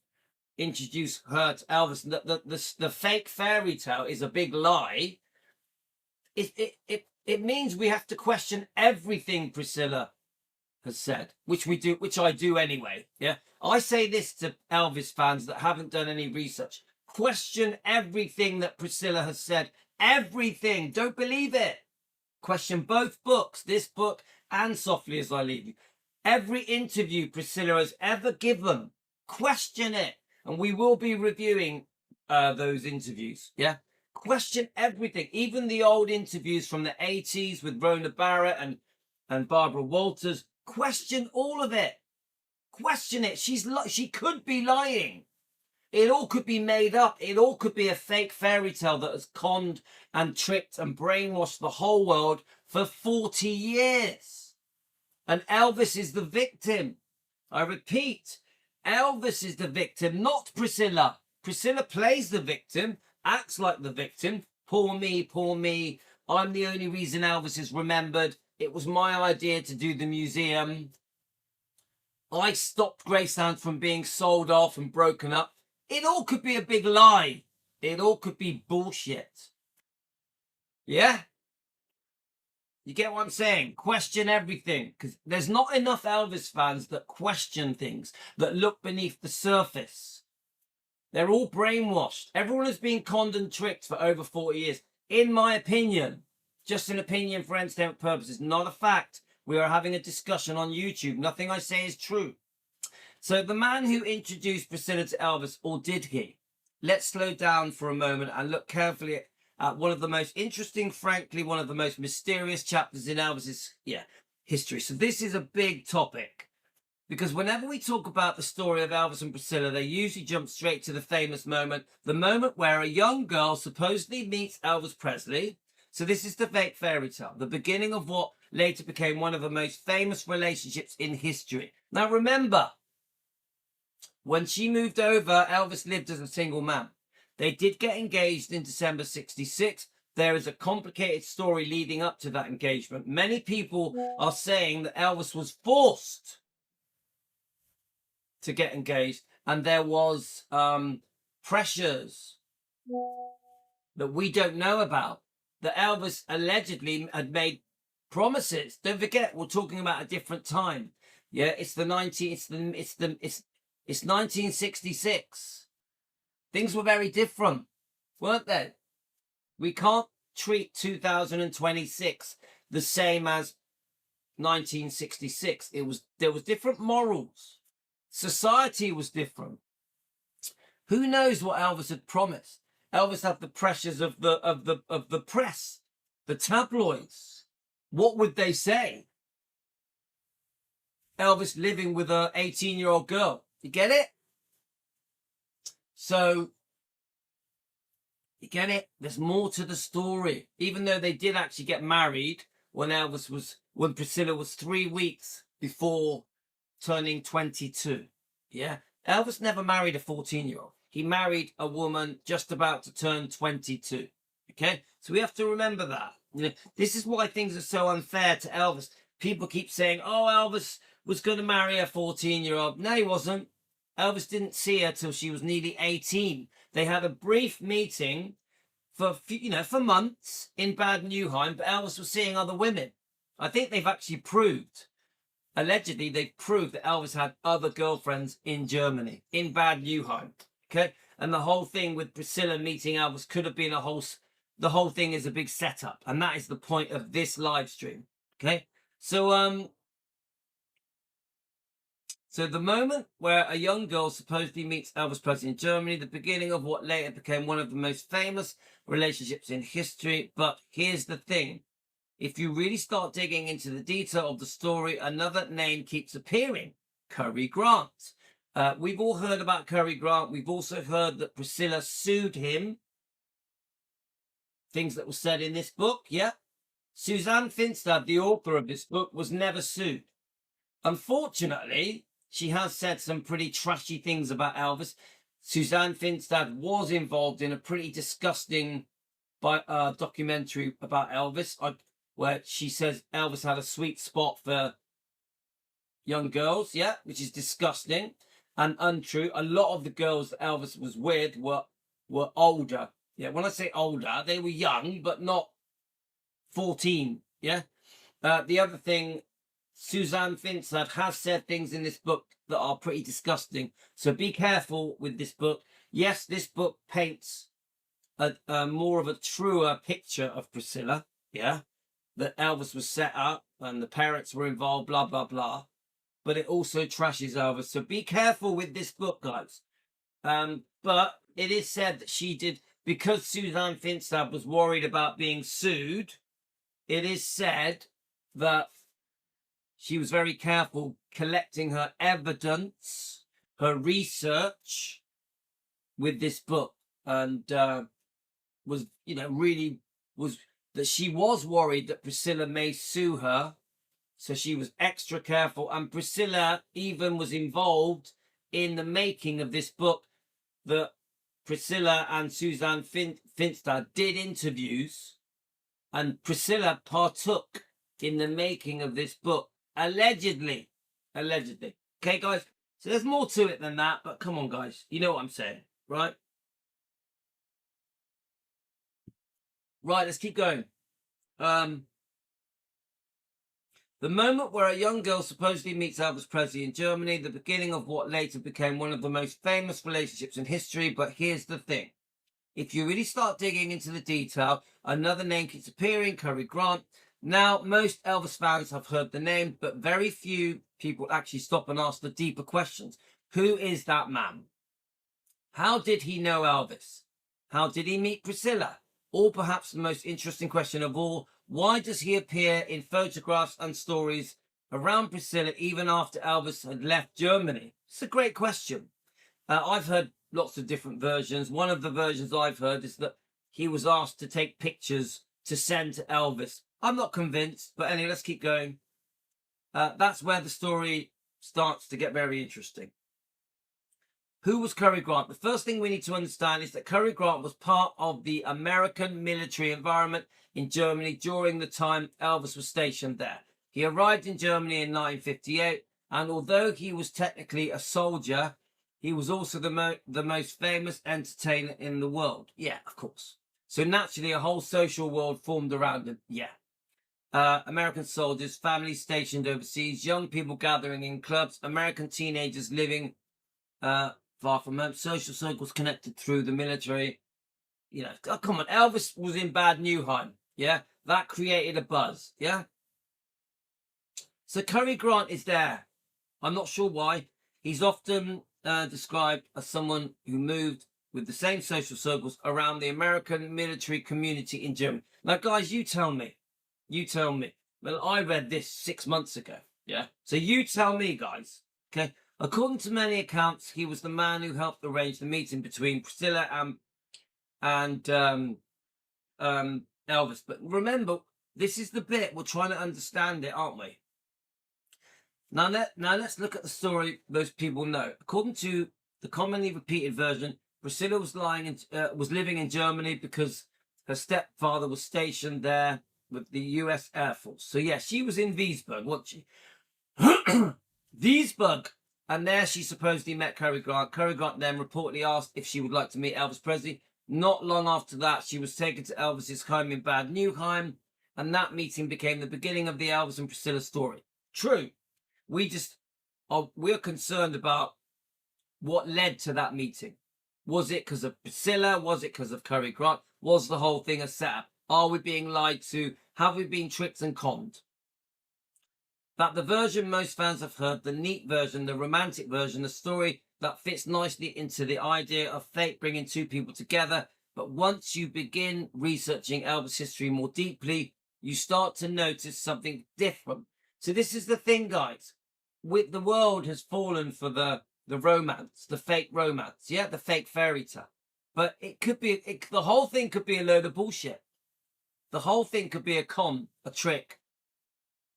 introduce her to Elvis, the fake fairy tale is a big lie. It means we have to question everything Priscilla has said, which I do anyway. Yeah, I say this to Elvis fans that haven't done any research: question everything that Priscilla has said. Everything. Don't believe it. Question both books, this book and Softly As I Leave You. Every interview Priscilla has ever given, question it, and we will be reviewing those interviews. Yeah. Question everything, even the old interviews from the 80s with Rona Barrett and Barbara Walters. Question all of it. Question it. She could be lying. It all could be made up. It all could be a fake fairy tale that has conned and tricked and brainwashed the whole world for 40 years. And Elvis is the victim. I repeat, Elvis is the victim, not Priscilla. Priscilla plays the victim, acts like the victim. Poor me, poor me. I'm the only reason Elvis is remembered. It was my idea to do the museum. I stopped Graceland from being sold off and broken up. It all could be a big lie. It all could be bullshit. Yeah? You get what I'm saying? Question everything. Because there's not enough Elvis fans that question things, that look beneath the surface. They're all brainwashed. Everyone has been conned and tricked for over 40 years. In my opinion, just an opinion for entertainment purposes, not a fact. We are having a discussion on YouTube. Nothing I say is true. So the man who introduced Priscilla to Elvis, or did he? Let's slow down for a moment and look carefully at one of the most interesting, frankly, one of the most mysterious chapters in Elvis's history. So this is a big topic, because whenever we talk about the story of Elvis and Priscilla, they usually jump straight to the famous moment, the moment where a young girl supposedly meets Elvis Presley. So this is the fake fairy tale, the beginning of what later became one of the most famous relationships in history. Now remember, when she moved over, Elvis lived as a single man. They did get engaged in December 66. There is a complicated story leading up to that engagement. Many people are saying that Elvis was forced to get engaged, and there was pressures that we don't know about, that Elvis allegedly had made promises. Don't forget, we're talking about a different time. Yeah, it's 1966. Things were very different, weren't they? We can't treat 2026 the same as 1966. There was different morals. Society was different. Who knows what Elvis had promised? Elvis had the pressures of the press, the tabloids. What would they say? Elvis living with an 18-year-old girl. You get it? So You get it? There's more to the story. Even though they did actually get married when Priscilla was 3 weeks before turning 22. Yeah. Elvis never married a 14-year-old. He married a woman just about to turn 22. Okay. So we have to remember that. You know, this is why things are so unfair to Elvis. People keep saying, oh, Elvis was going to marry a 14-year-old. No, he wasn't. Elvis didn't see her till she was nearly 18. They had a brief meeting for months in Bad Nauheim, but Elvis was seeing other women. I think they've actually allegedly they've proved that Elvis had other girlfriends in Germany, in Bad Nauheim. Okay, and the whole thing with Priscilla meeting Elvis could have been the whole thing is a big setup, and that is the point of this live stream. Okay, so the moment where a young girl supposedly meets Elvis Presley in Germany, the beginning of what later became one of the most famous relationships in history. But here's the thing. If you really start digging into the detail of the story, another name keeps appearing, Cary Grant. We've all heard about Cary Grant. We've also heard that Priscilla sued him. Things that were said in this book, yeah. Suzanne Finstad, the author of this book, was never sued. Unfortunately, she has said some pretty trashy things about Elvis. Suzanne Finstad was involved in a pretty disgusting documentary about Elvis, where she says Elvis had a sweet spot for young girls, yeah, which is disgusting and untrue. A lot of the girls that Elvis was with were older. Yeah, when I say older, they were young, but not 14, yeah? The other thing, Suzanne Finstad has said things in this book that are pretty disgusting. So be careful with this book. Yes, this book paints a more of a truer picture of Priscilla, yeah? That Elvis was set up and the parents were involved, blah, blah, blah. But it also trashes Elvis. So be careful with this book, guys. But it is said that she did, because Suzanne Finstad was worried about being sued, it is said that she was very careful collecting her evidence, her research with this book, and was that she was worried that Priscilla may sue her, so she was extra careful. And Priscilla even was involved in the making of this book. That Priscilla and Suzanne Finstad did interviews, and Priscilla partook in the making of this book. Allegedly. Okay, guys? So there's more to it than that, but come on, guys. You know what I'm saying, right? Right, let's keep going. The moment where a young girl supposedly meets Elvis Presley in Germany, the beginning of what later became one of the most famous relationships in history. But here's the thing. If you really start digging into the detail, another name keeps appearing, Cary Grant. Now, most Elvis fans have heard the name, but very few people actually stop and ask the deeper questions. Who is that man? How did he know Elvis? How did he meet Priscilla? Or perhaps the most interesting question of all, why does he appear in photographs and stories around Priscilla even after Elvis had left Germany? It's a great question. I've heard lots of different versions. One of the versions I've heard is that he was asked to take pictures to send to Elvis. I'm not convinced, but anyway, let's keep going. That's where the story starts to get very interesting. Who was Cary Grant? The first thing we need to understand is that Cary Grant was part of the American military environment in Germany during the time Elvis was stationed there. He arrived in Germany in 1958, and although he was technically a soldier, he was also the most famous entertainer in the world. Yeah, of course. So naturally, a whole social world formed around him. Yeah. American soldiers, families stationed overseas, young people gathering in clubs, American teenagers living far from home, social circles connected through the military. You know, oh, come on, Elvis was in Bad Nauheim. Yeah, that created a buzz. Yeah. So Cary Grant is there. I'm not sure why. He's often described as someone who moved with the same social circles around the American military community in Germany. Now, guys, you tell me. Well, I read this 6 months ago. Yeah. So you tell me, guys. Okay. According to many accounts, he was the man who helped arrange the meeting between Priscilla and and Elvis. But remember, this is the bit we're trying to understand it, aren't we? Now let's look at the story most people know. According to the commonly repeated version, Priscilla was living in Germany because her stepfather was stationed there with the U.S. Air Force. So yeah, she was in Wiesbaden, wasn't she? Wiesbaden. And there she supposedly met Cary Grant. Cary Grant then reportedly asked if she would like to meet Elvis Presley. Not long after that, she was taken to Elvis's home in Bad Nauheim, and that meeting became the beginning of the Elvis and Priscilla story. True. We're concerned about what led to that meeting. Was it because of Priscilla? Was it because of Cary Grant? Was the whole thing a setup? Are we being lied to? Have we been tricked and conned? That the version most fans have heard, the neat version, the romantic version, the story that fits nicely into the idea of fate bringing two people together. But once you begin researching Elvis history more deeply, you start to notice something different. So this is the thing, guys. The world has fallen for the romance, the fake romance, yeah, the fake fairy tale. But it could be, the whole thing could be a load of bullshit. The whole thing could be a con, a trick.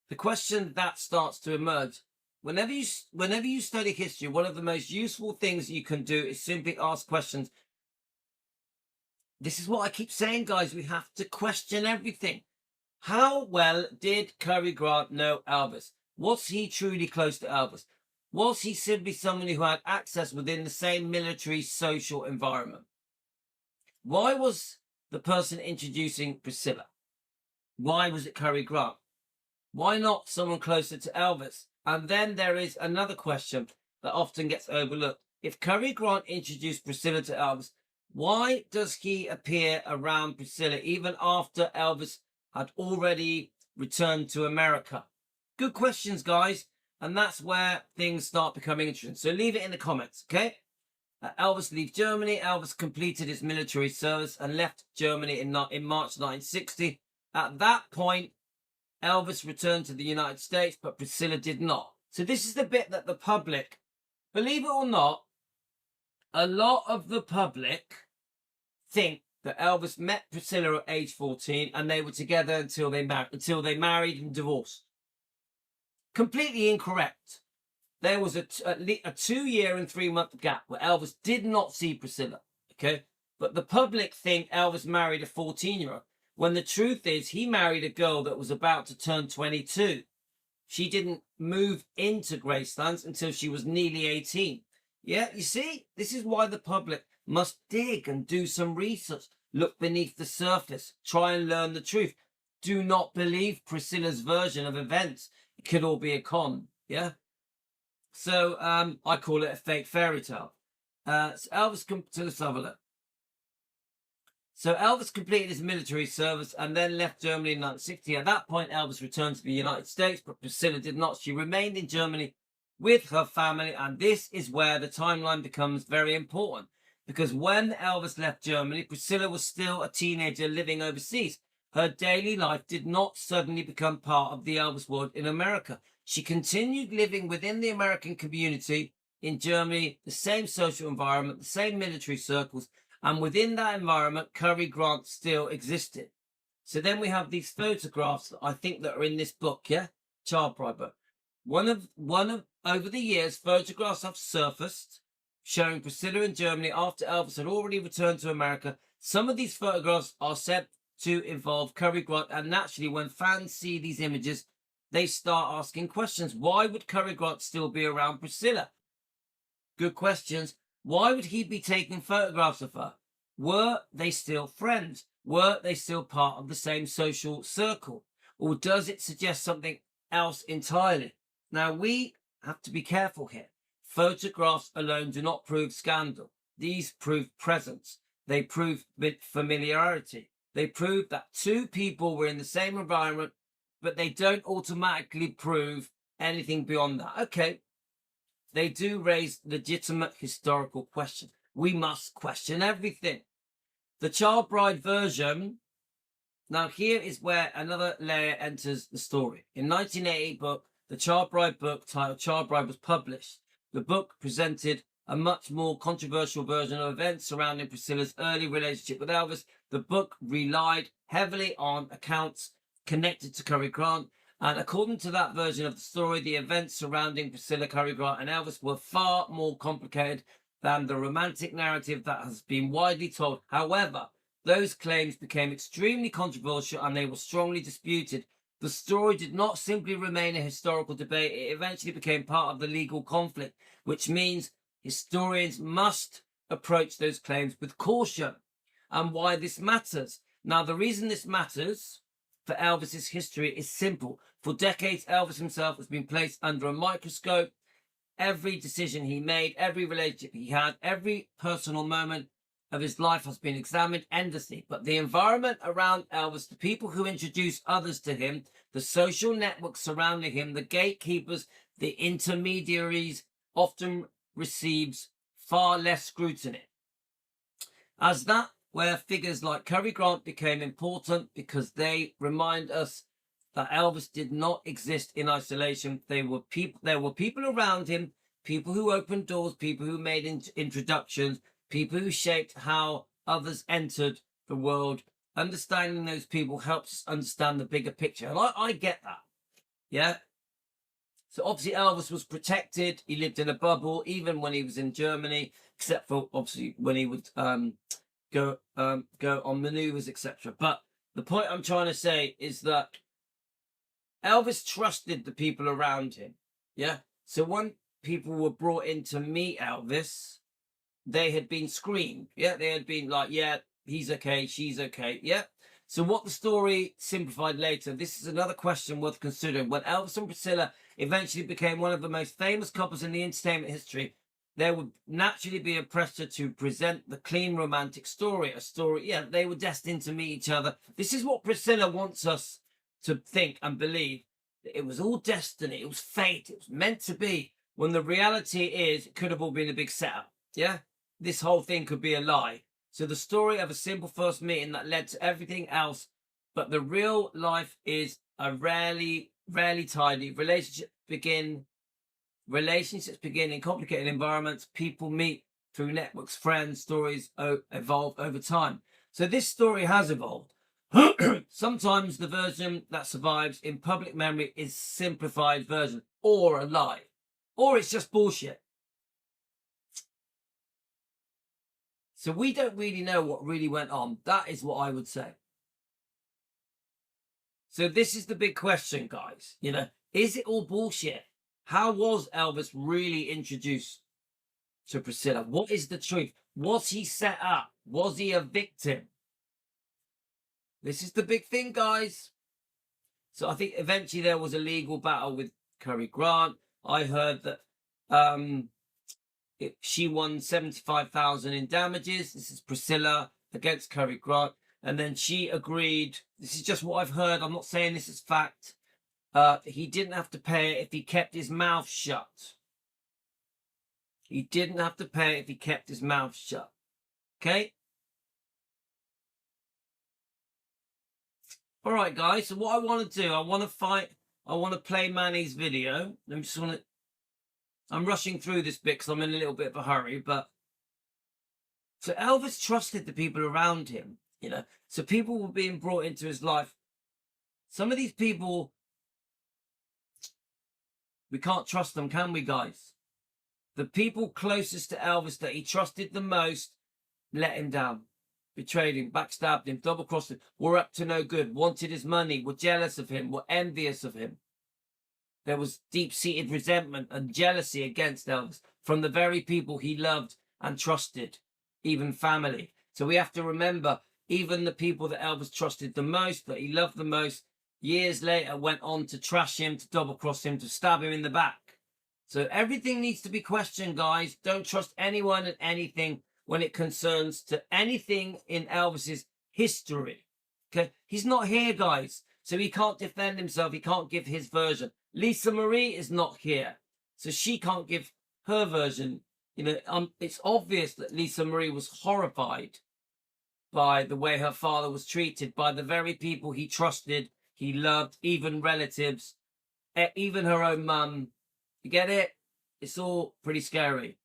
The question that starts to emerge, whenever you study history, one of the most useful things you can do is simply ask questions. This is what I keep saying, guys. We have to question everything. How well did Cary Grant know Elvis? Was he truly close to Elvis? Was he simply someone who had access within the same military social environment? Why was the person introducing Priscilla? Why was it Cary Grant? Why not someone closer to Elvis? And then there is another question that often gets overlooked. If Cary Grant introduced Priscilla to Elvis, why does he appear around Priscilla even after Elvis had already returned to America? Good questions, guys. And that's where things start becoming interesting. So leave it in the comments, okay? Elvis leaves Germany. Elvis completed his military service and left Germany in March 1960. At that point, Elvis returned to the United States, but Priscilla did not. So this is the bit that the public, believe it or not, a lot of the public think that Elvis met Priscilla at age 14 and they were together until they married and divorced. Completely incorrect. There was a 2-year and 3-month gap where Elvis did not see Priscilla. Okay, but the public think Elvis married a 14-year-old. When the truth is, he married a girl that was about to turn 22. She didn't move into Graceland until she was nearly 18. Yeah, you see, this is why the public must dig and do some research. Look beneath the surface. Try and learn the truth. Do not believe Priscilla's version of events. It could all be a con. Yeah. So I call it a fake fairy tale. So Elvis, let's have a look. So Elvis completed his military service and then left Germany in 1960. At that point, Elvis returned to the United States, but Priscilla did not. She remained in Germany with her family, and this is where the timeline becomes very important. Because when Elvis left Germany, Priscilla was still a teenager living overseas. Her daily life did not suddenly become part of the Elvis world in America. She continued living within the American community in Germany, the same social environment, the same military circles, and within that environment, Cary Grant still existed. So then we have these photographs that I think that are in this book, yeah? Child Bride book. One of over the years, photographs have surfaced showing Priscilla in Germany after Elvis had already returned to America. Some of these photographs are said to involve Cary Grant, and naturally, when fans see these images, they start asking questions. Why would Cary Grant still be around Priscilla? Good questions. Why would he be taking photographs of her? Were they still friends? Were they still part of the same social circle? Or does it suggest something else entirely? Now, we have to be careful here. Photographs alone do not prove scandal. These prove presence. They prove familiarity. They prove that two people were in the same environment, but they don't automatically prove anything beyond that. Okay. They do raise legitimate historical questions. We must question everything. The Child Bride version. Now here is where another layer enters the story. In 1980 book, the Child Bride book titled Child Bride was published. The book presented a much more controversial version of events surrounding Priscilla's early relationship with Elvis. The book relied heavily on accounts connected to Cary Grant, and according to that version of the story, the events surrounding Priscilla, Cary Grant, and Elvis were far more complicated than the romantic narrative that has been widely told. However, those claims became extremely controversial and they were strongly disputed. The story did not simply remain a historical debate, it eventually became part of the legal conflict, which means historians must approach those claims with caution. And why this matters. Now, the reason this matters for Elvis's history is simple. For decades, Elvis himself has been placed under a microscope. Every decision he made, every relationship he had, every personal moment of his life has been examined endlessly. But the environment around Elvis, the people who introduce others to him, the social networks surrounding him, the gatekeepers, the intermediaries, often receives far less scrutiny. As that, where figures like Cary Grant became important because they remind us that Elvis did not exist in isolation. There were people around him, people who opened doors, people who made introductions, people who shaped how others entered the world. Understanding those people helps us understand the bigger picture. And I get that. Yeah. So obviously Elvis was protected. He lived in a bubble, even when he was in Germany, except for obviously when he would go on maneuvers, etc. But the point I'm trying to say is that Elvis trusted the people around him. Yeah. So when people were brought in to meet Elvis, they had been screened. Yeah. They had been like, yeah, he's okay, she's okay. Yeah. So what the story simplified later, this is another question worth considering. When Elvis and Priscilla eventually became one of the most famous couples in the entertainment history, there would naturally be a pressure to present the clean romantic story. A story, yeah, they were destined to meet each other. This is what Priscilla wants us to think and believe. That it was all destiny, it was fate, it was meant to be. When the reality is, it could have all been a big setup. Yeah? This whole thing could be a lie. So the story of a simple first meeting that led to everything else, but the real life is a rarely tidy. Relationships begin in complicated environments. People meet through networks, friends, stories evolve over time. So this story has evolved. Sometimes the version that survives in public memory is simplified version or a lie, or it's just bullshit. So we don't really know what really went on. That is what I would say. So this is the big question, guys. You know, is it all bullshit? How was Elvis really introduced to Priscilla? What is the truth? Was he set up? Was he a victim? This is the big thing, guys. So I think eventually there was a legal battle with Cary Grant. I heard that she won 75,000 in damages. This is Priscilla against Cary Grant. And then she agreed. This is just what I've heard. I'm not saying this is fact. He didn't have to pay it if he kept his mouth shut. He didn't have to pay it if he kept his mouth shut. Okay? All right, guys. So what I want to do, I want to play Manny's video. I'm rushing through this bit because I'm in a little bit of a hurry, but so Elvis trusted the people around him, you know. So people were being brought into his life. Some of these people, we can't trust them, can we, guys? The people closest to Elvis that he trusted the most let him down, betrayed him, backstabbed him, double-crossed him, were up to no good, wanted his money, were jealous of him, were envious of him. There was deep-seated resentment and jealousy against Elvis from the very people he loved and trusted, even family. So we have to remember, even the people that Elvis trusted the most, that he loved the most, years later went on to trash him, to double-cross him, to stab him in the back. So everything needs to be questioned, guys. Don't trust anyone and anything when it concerns to anything in Elvis's history. Okay? He's not here, guys. So he can't defend himself. He can't give his version. Lisa Marie is not here. So she can't give her version. You know, it's obvious that Lisa Marie was horrified by the way her father was treated, by the very people he trusted, he loved, even relatives, even her own mum. You get it? It's all pretty scary.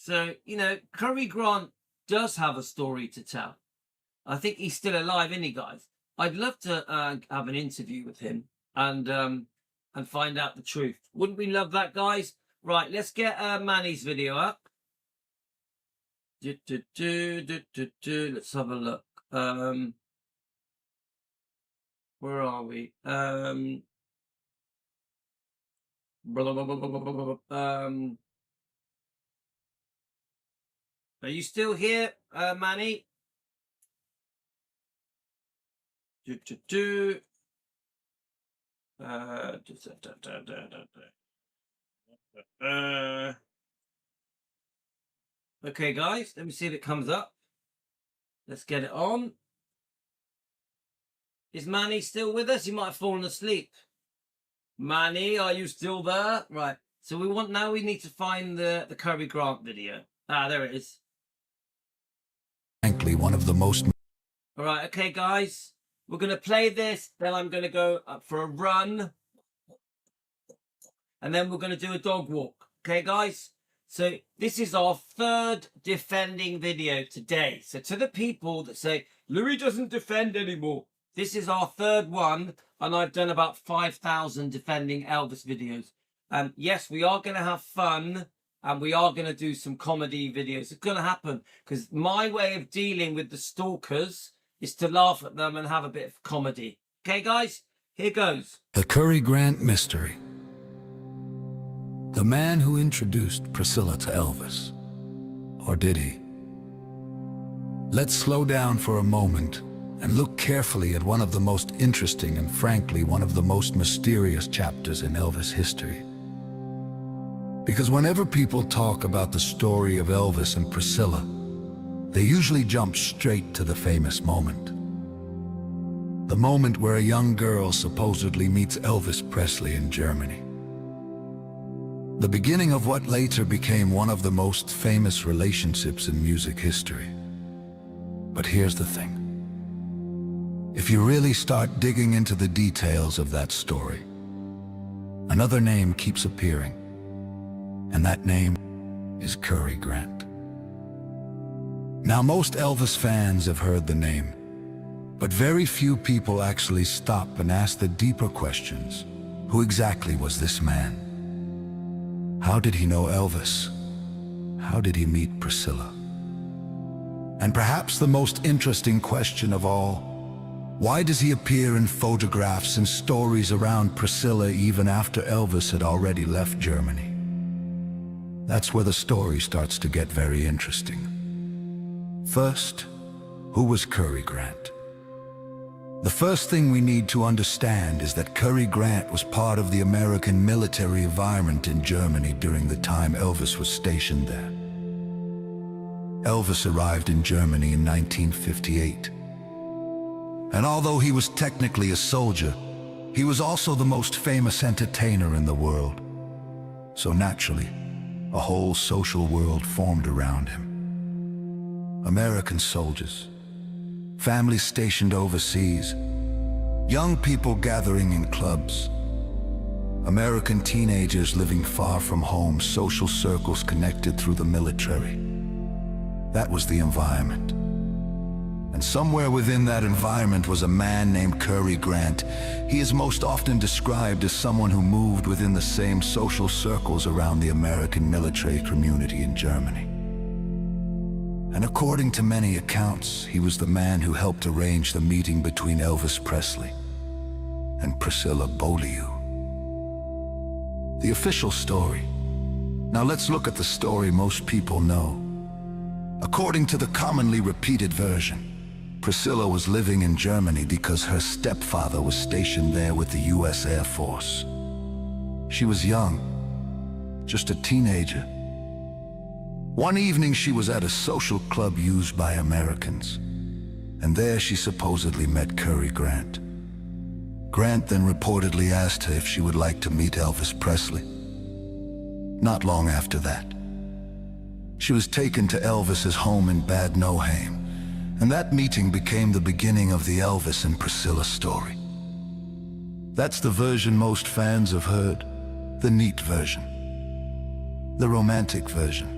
So, you know, Cary Grant does have a story to tell. I think he's still alive, isn't he, guys? I'd love to have an interview with him and find out the truth. Wouldn't we love that, guys? Right, let's get Manny's video up. Let's have a look. Where are we? Are you still here, Manny? Okay, guys, let me see if it comes up. Let's get it on. Is Manny still with us? He might have fallen asleep. Manny, are you still there? Right. So we need to find the Cary Grant video. Ah, there it is. Frankly, one of the most... All right, okay, guys. We're going to play this, then I'm going to go up for a run. And then we're going to do a dog walk. Okay, guys? So this is our third defending video today. So to the people that say, Louis doesn't defend anymore, this is our third one, and I've done about 5,000 defending Elvis videos. Yes, we are going to have fun, and we are going to do some comedy videos. It's going to happen, because my way of dealing with the stalkers is to laugh at them and have a bit of comedy. Okay, guys? Here goes. The Cary Grant mystery. The man who introduced Priscilla to Elvis. Or did he? Let's slow down for a moment and look carefully at one of the most interesting and frankly one of the most mysterious chapters in Elvis history. Because whenever people talk about the story of Elvis and Priscilla, they usually jump straight to the famous moment. The moment where a young girl supposedly meets Elvis Presley in Germany. The beginning of what later became one of the most famous relationships in music history. But here's the thing. If you really start digging into the details of that story, another name keeps appearing, and that name is Cary Grant. Now, most Elvis fans have heard the name, but very few people actually stop and ask the deeper questions. Who exactly was this man? How did he know Elvis? How did he meet Priscilla? And perhaps the most interesting question of all, why does he appear in photographs and stories around Priscilla even after Elvis had already left Germany? That's where the story starts to get very interesting. First, who was Cary Grant? The first thing we need to understand is that Cary Grant was part of the American military environment in Germany during the time Elvis was stationed there. Elvis arrived in Germany in 1958. And although he was technically a soldier, he was also the most famous entertainer in the world. So naturally, a whole social world formed around him. American soldiers, families stationed overseas, young people gathering in clubs, American teenagers living far from home, social circles connected through the military. That was the environment. And somewhere within that environment was a man named Cary Grant. He is most often described as someone who moved within the same social circles around the American military community in Germany. And according to many accounts, he was the man who helped arrange the meeting between Elvis Presley and Priscilla Beaulieu. The official story. Now let's look at the story most people know. According to the commonly repeated version, Priscilla was living in Germany because her stepfather was stationed there with the US Air Force. She was young, just a teenager. One evening she was at a social club used by Americans, and there she supposedly met Cary Grant. Grant then reportedly asked her if she would like to meet Elvis Presley. Not long after that, she was taken to Elvis's home in Bad Nauheim, and that meeting became the beginning of the Elvis and Priscilla story. That's the version most fans have heard, the neat version, the romantic version.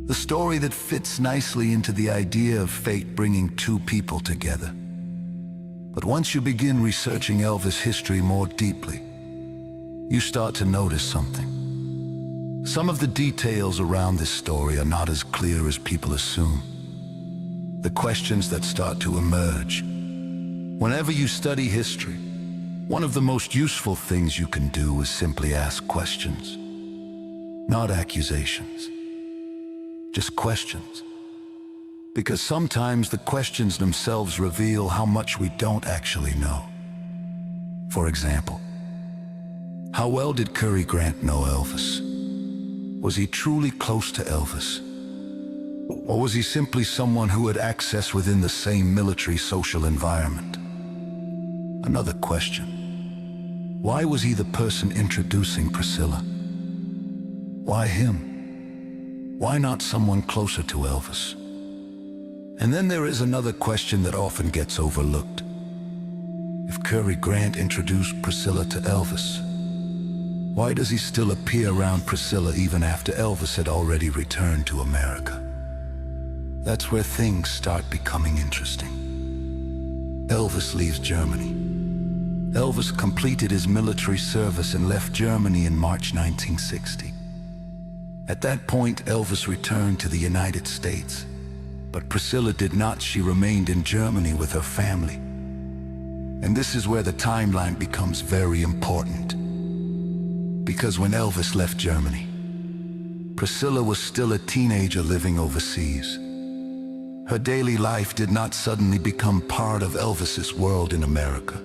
The story that fits nicely into the idea of fate bringing two people together. But once you begin researching Elvis' history more deeply, you start to notice something. Some of the details around this story are not as clear as people assume. The questions that start to emerge. Whenever you study history, one of the most useful things you can do is simply ask questions. Not accusations. Just questions. Because sometimes the questions themselves reveal how much we don't actually know. For example, how well did Cary Grant know Elvis? Was he truly close to Elvis? Or was he simply someone who had access within the same military social environment? Another question. Why was he the person introducing Priscilla? Why him? Why not someone closer to Elvis? And then there is another question that often gets overlooked. If Cary Grant introduced Priscilla to Elvis, why does he still appear around Priscilla even after Elvis had already returned to America? That's where things start becoming interesting. Elvis leaves Germany. Elvis completed his military service and left Germany in March 1960. At that point, Elvis returned to the United States. But Priscilla did not. She remained in Germany with her family. And this is where the timeline becomes very important. Because when Elvis left Germany, Priscilla was still a teenager living overseas. Her daily life did not suddenly become part of Elvis's world in America.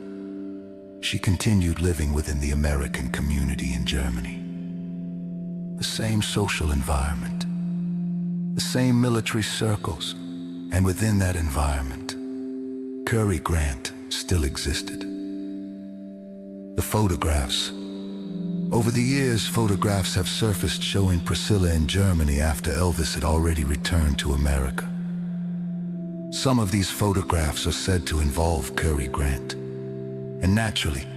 She continued living within the American community in Germany. The same social environment, the same military circles, and within that environment, Cary Grant still existed. The photographs. Over the years, photographs have surfaced showing Priscilla in Germany after Elvis had already returned to America. Some of these photographs are said to involve Cary Grant. And naturally,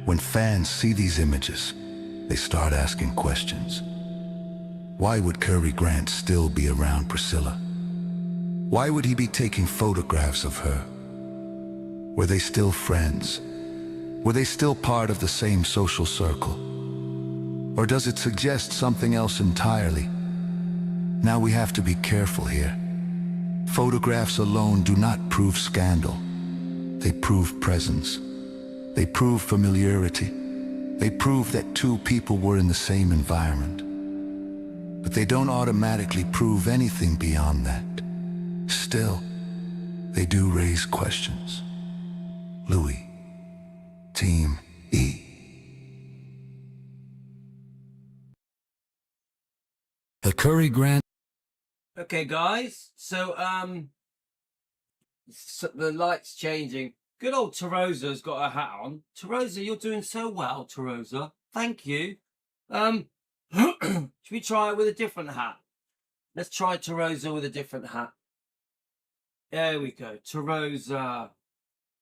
when fans see these images, they start asking questions. Why would Cary Grant still be around Priscilla? Why would he be taking photographs of her? Were they still friends? Were they still part of the same social circle? Or does it suggest something else entirely? Now we have to be careful here. Photographs alone do not prove scandal. They prove presence. They prove familiarity. They prove that two people were in the same environment. But they don't automatically prove anything beyond that. Still, they do raise questions. Louis, Team E. The Cary Grant. Okay, guys. So the light's changing. Good old Terosa's got her hat on. Terosa, you're doing so well, Terosa. Thank you. Should we try it with a different hat? Let's try Terosa with a different hat. There we go. Terosa.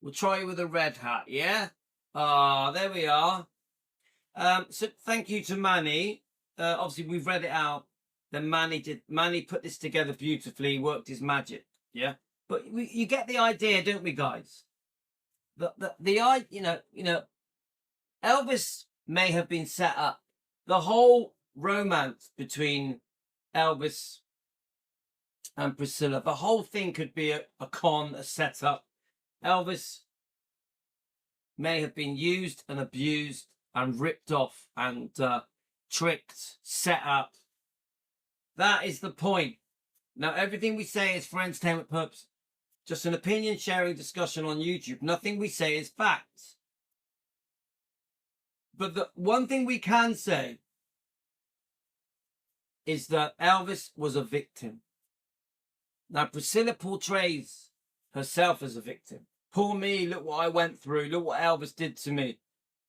We'll try it with a red hat, yeah? There we are. So thank you to Manny. Obviously, we've read it out. Then Manny put this together beautifully, worked his magic, yeah? But you get the idea, don't we, guys? Elvis may have been set up. The whole romance between Elvis and Priscilla, the whole thing could be a con, a setup. Elvis may have been used and abused and ripped off and tricked, set up. That is the point. Now, everything we say is for entertainment purposes. Just an opinion sharing discussion on YouTube. Nothing we say is facts. But the one thing we can say is that Elvis was a victim. Now, Priscilla portrays herself as a victim. Poor me, look what I went through. Look what Elvis did to me.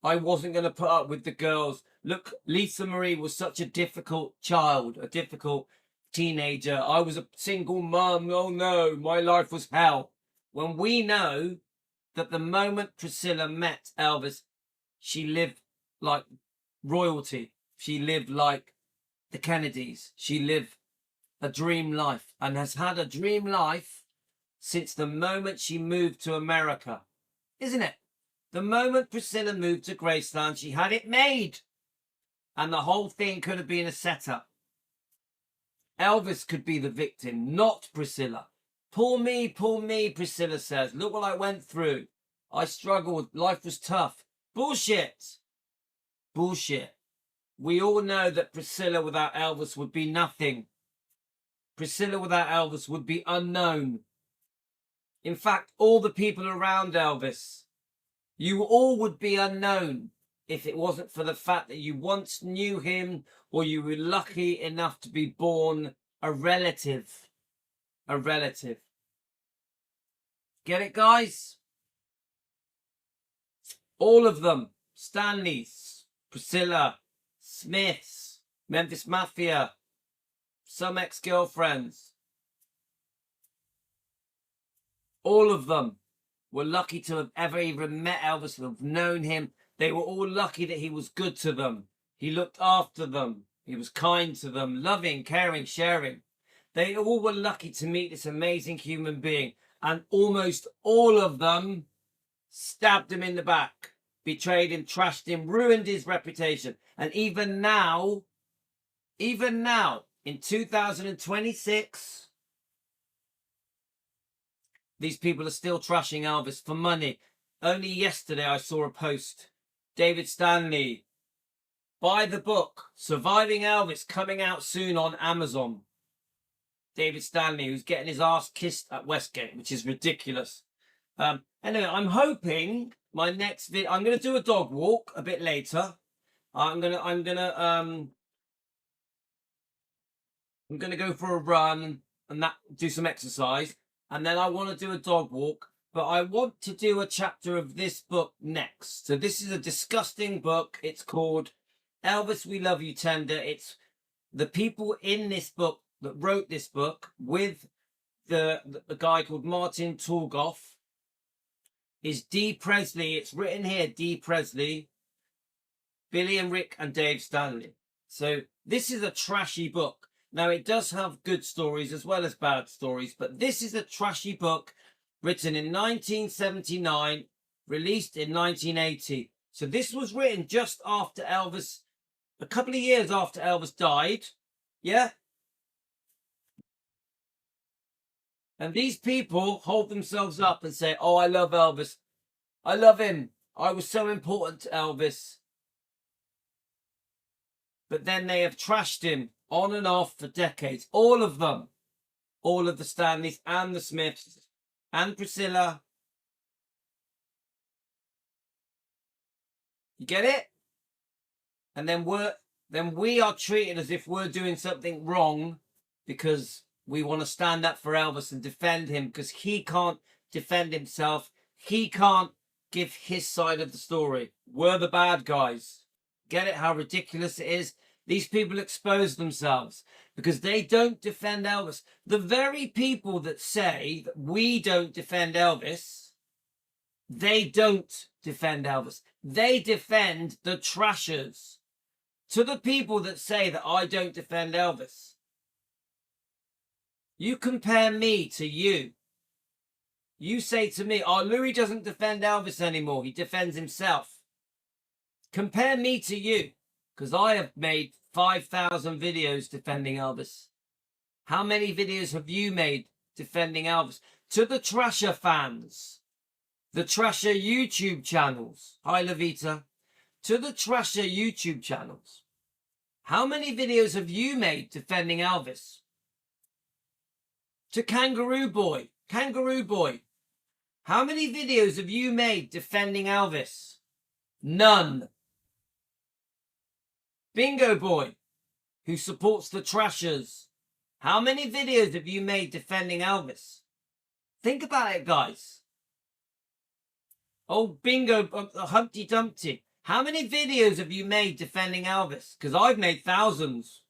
I wasn't going to put up with the girls. Look, Lisa Marie was such a difficult child, a difficult teenager. I was a single mum. Oh no, my life was hell. When we know that the moment Priscilla met Elvis, she lived like royalty. She lived like the Kennedys. She lived a dream life and has had a dream life since the moment she moved to America, isn't it? The moment Priscilla moved to Graceland, she had it made. And the whole thing could have been a setup. Elvis could be the victim, not Priscilla. Poor me, Priscilla says. Look what I went through. I struggled. Life was tough. Bullshit. Bullshit. We all know that Priscilla without Elvis would be nothing. Priscilla without Elvis would be unknown. In fact, all the people around Elvis, you all would be unknown if it wasn't for the fact that you once knew him or you were lucky enough to be born a relative. A relative. Get it, guys? All of them. Stanleys, Priscilla, Smiths, Memphis Mafia, some ex-girlfriends. All of them were lucky to have ever even met Elvis, to have known him. They were all lucky that he was good to them. He looked after them. He was kind to them, loving, caring, sharing. They all were lucky to meet this amazing human being. And almost all of them stabbed him in the back, betrayed him, trashed him, ruined his reputation. And even now, in 2026, these people are still trashing Elvis for money. Only yesterday I saw a post. David Stanley, buy the book, Surviving Elvis, coming out soon on Amazon. David Stanley, who's getting his ass kissed at Westgate, which is ridiculous. Anyway, I'm hoping my next video, I'm going to do a dog walk a bit later. I'm going to go for a run and do some exercise. And then I want to do a dog walk. But I want to do a chapter of this book next. So this is a disgusting book. It's called Elvis, We Love You Tender. It's the people in this book that wrote this book with the guy called Martin Torgoff is Dee Presley. It's written here, Dee Presley, Billy and Rick and Dave Stanley. So this is a trashy book. Now, it does have good stories as well as bad stories, but this is a trashy book written in 1979, released in 1980. So this was written just after Elvis, a couple of years after Elvis died. Yeah? And these people hold themselves up and say, oh, I love Elvis. I love him. I was so important to Elvis. But then they have trashed him on and off for decades. All of them. All of the Stanleys and the Smiths and Priscilla. You get it? And then we are treated as if we're doing something wrong because we want to stand up for Elvis and defend him because he can't defend himself. He can't give his side of the story. We're the bad guys. Get it? How ridiculous it is? These people expose themselves because they don't defend Elvis. The very people that say that we don't defend Elvis, they don't defend Elvis. They defend the trashers. To the people that say that I don't defend Elvis, you compare me to you. You say to me, oh, Louis doesn't defend Elvis anymore. He defends himself. Compare me to you, because I have made 5,000 videos defending Elvis. How many videos have you made defending Elvis? To the Trasher fans, the Trasher YouTube channels. Hi, Levita. To the Trasher YouTube channels. How many videos have you made defending Elvis? To Kangaroo Boy. Kangaroo Boy. How many videos have you made defending Elvis? None. Bingo Boy, who supports the Trashers. How many videos have you made defending Elvis? Think about it, guys. Oh, Bingo, Humpty Dumpty. How many videos have you made defending Elvis? Because I've made thousands.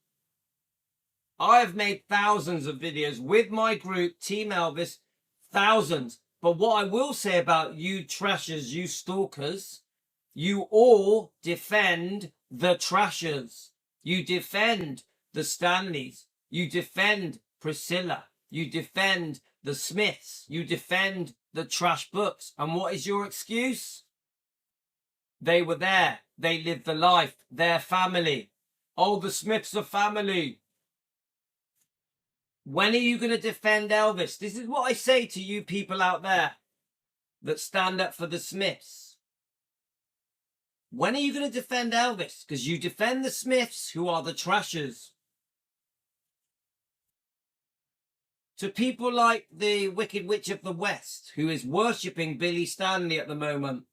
I have made thousands of videos with my group, Team Elvis, thousands. But what I will say about you Trashers, you stalkers, you all defend the Trashers. You defend the Stanleys. You defend Priscilla. You defend the Smiths. You defend the trash books. And what is your excuse? They were there. They lived the life. Their family. Oh, the Smiths are family. When are you going to defend Elvis? This is what I say to you people out there that stand up for the Smiths. When are you going to defend Elvis? Because you defend the Smiths, who are the trashers. To people like the Wicked Witch of the West, who is worshipping Billy Stanley at the moment.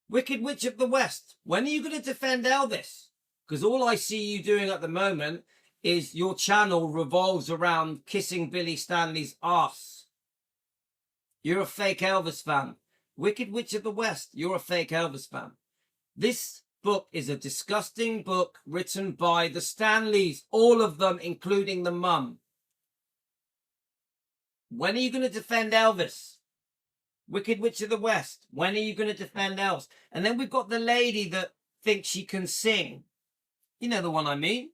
Wicked Witch of the West, when are you going to defend Elvis? Because all I see you doing at the moment is your channel revolves around kissing Billy Stanley's ass. You're a fake Elvis fan. Wicked Witch of the West, you're a fake Elvis fan. This book is a disgusting book written by the Stanleys, all of them, including the mum. When are you going to defend Elvis? Wicked Witch of the West, when are you going to defend Elvis? And then we've got the lady that thinks she can sing. You know the one I mean?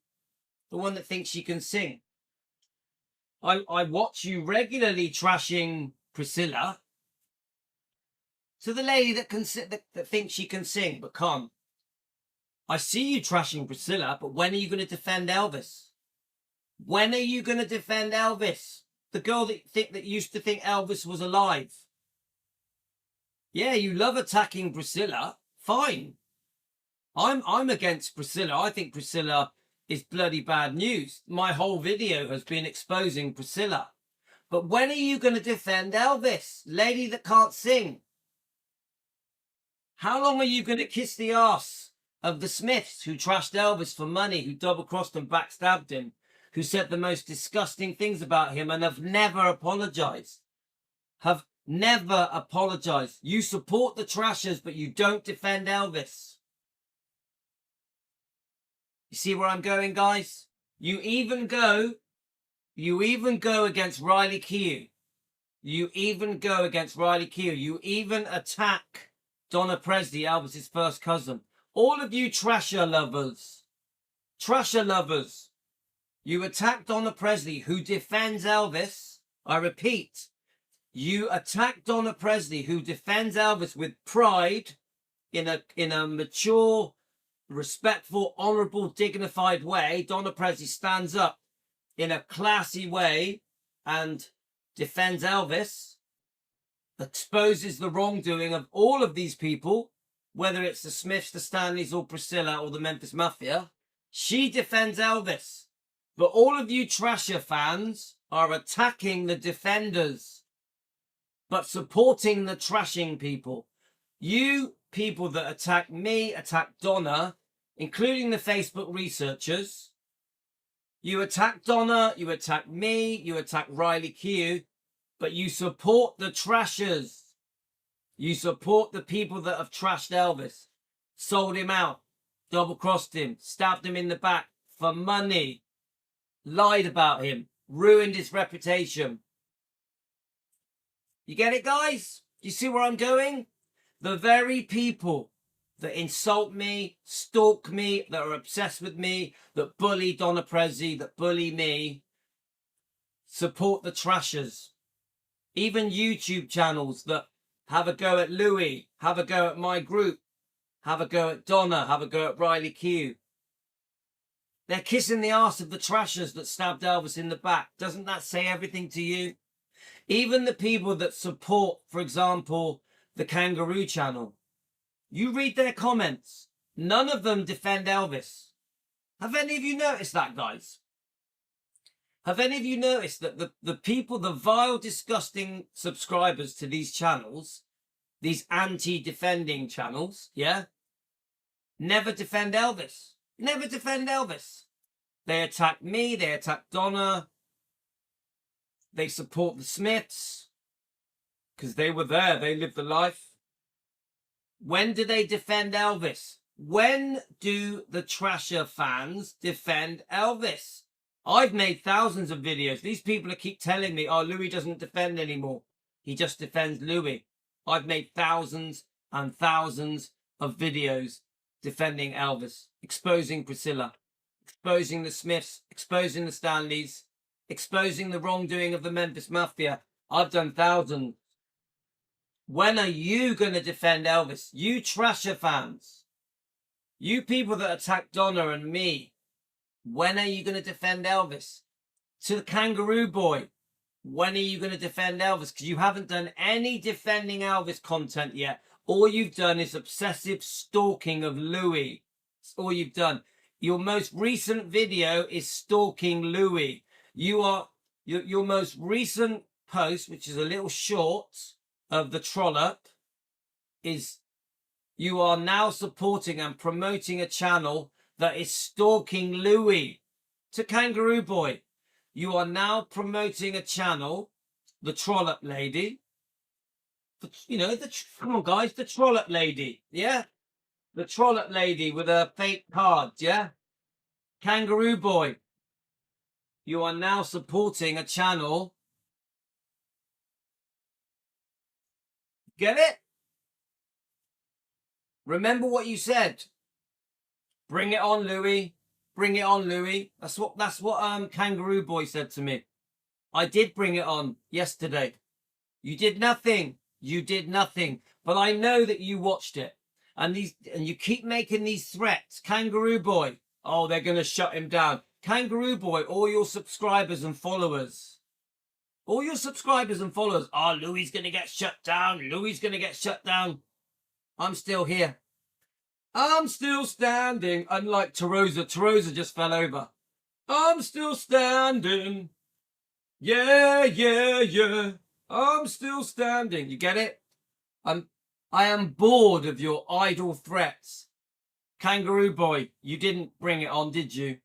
The one that thinks she can sing. I watch you regularly trashing Priscilla. To the lady that thinks she can sing but can't. I see you trashing Priscilla, but when are you going to defend Elvis? When are you going to defend Elvis? The girl that used to think Elvis was alive. Yeah, you love attacking Priscilla. Fine. I'm against Priscilla. I think Priscilla is bloody bad news. My whole video has been exposing Priscilla. But when are you going to defend Elvis? Lady that can't sing. How long are you going to kiss the ass of the Smiths, who trashed Elvis for money, who double-crossed and backstabbed him, who said the most disgusting things about him and have never apologized? Have never apologized. You support the trashers, but you don't defend Elvis. You see where I'm going, guys? You even go against Riley Keough. You even go against Riley Keough. You even attack Donna Presley, Elvis's first cousin. All of you trasher lovers, you attack Donna Presley, who defends Elvis. I repeat, you attack Donna Presley, who defends Elvis with pride in a mature, respectful, honourable, dignified way. Donna Presley stands up in a classy way and defends Elvis, exposes the wrongdoing of all of these people, whether it's the Smiths, the Stanleys, or Priscilla, or the Memphis Mafia. She defends Elvis. But all of you trasher fans are attacking the defenders, but supporting the trashing people. You people that attack me, attack Donna, including the Facebook researchers. You attack Donna, you attack me, you attack Riley Keough, but you support the trashers. You support the people that have trashed Elvis, sold him out, double-crossed him, stabbed him in the back for money, lied about him, ruined his reputation. You get it, guys? You see where I'm going? The very people that insult me, stalk me, that are obsessed with me, that bully Donna Presley, that bully me, support the trashers. Even YouTube channels that have a go at Louis, have a go at my group, have a go at Donna, have a go at Riley Keough. They're kissing the arse of the trashers that stabbed Elvis in the back. Doesn't that say everything to you? Even the people that support, for example, the Kangaroo channel. You read their comments. None of them defend Elvis. Have any of you noticed that, guys? Have any of you noticed that the people, the vile, disgusting subscribers to these channels, these anti-defending channels, yeah, never defend Elvis. Never defend Elvis. They attack me, they attack Donna, they support the Smiths, because they were there, they lived the life. When do they defend Elvis? When do the trasher fans defend Elvis? I've made thousands of videos. These people keep telling me, oh, Louis doesn't defend anymore. He just defends Louis. I've made thousands and thousands of videos defending Elvis, exposing Priscilla, exposing the Smiths, exposing the Stanleys, exposing the wrongdoing of the Memphis Mafia. I've done thousands. When are you going to defend Elvis? You Trasher fans. You people that attack Donna and me. When are you going to defend Elvis? To the Kangaroo Boy. When are you going to defend Elvis? Because you haven't done any defending Elvis content yet. All you've done is obsessive stalking of Louis. That's all you've done. Your most recent video is stalking Louis. Your most recent post, which is a little short of the trollop, is you are now supporting and promoting a channel that is stalking Louis. To Kangaroo Boy, you are now promoting a channel, the Trollop Lady. You know, come on guys, the Trollop Lady, yeah? The Trollop Lady with her fake cards, yeah? Kangaroo Boy, you are now supporting a channel. Get it? Remember what you said. Bring it on, Louis. Bring it on, Louis. That's what Kangaroo Boy said to me. I did bring it on yesterday. You did nothing. You did nothing. But I know that you watched it. And you keep making these threats. Kangaroo Boy. Oh, they're going to shut him down. Kangaroo Boy, all your subscribers and followers. All your subscribers and followers. Oh, Louis going to get shut down. Louis going to get shut down. I'm still here. I'm still standing. Unlike Tarosa. Tarosa just fell over. I'm still standing. Yeah, yeah, yeah. I'm still standing. You get it? I am bored of your idle threats. Kangaroo Boy, you didn't bring it on, did you?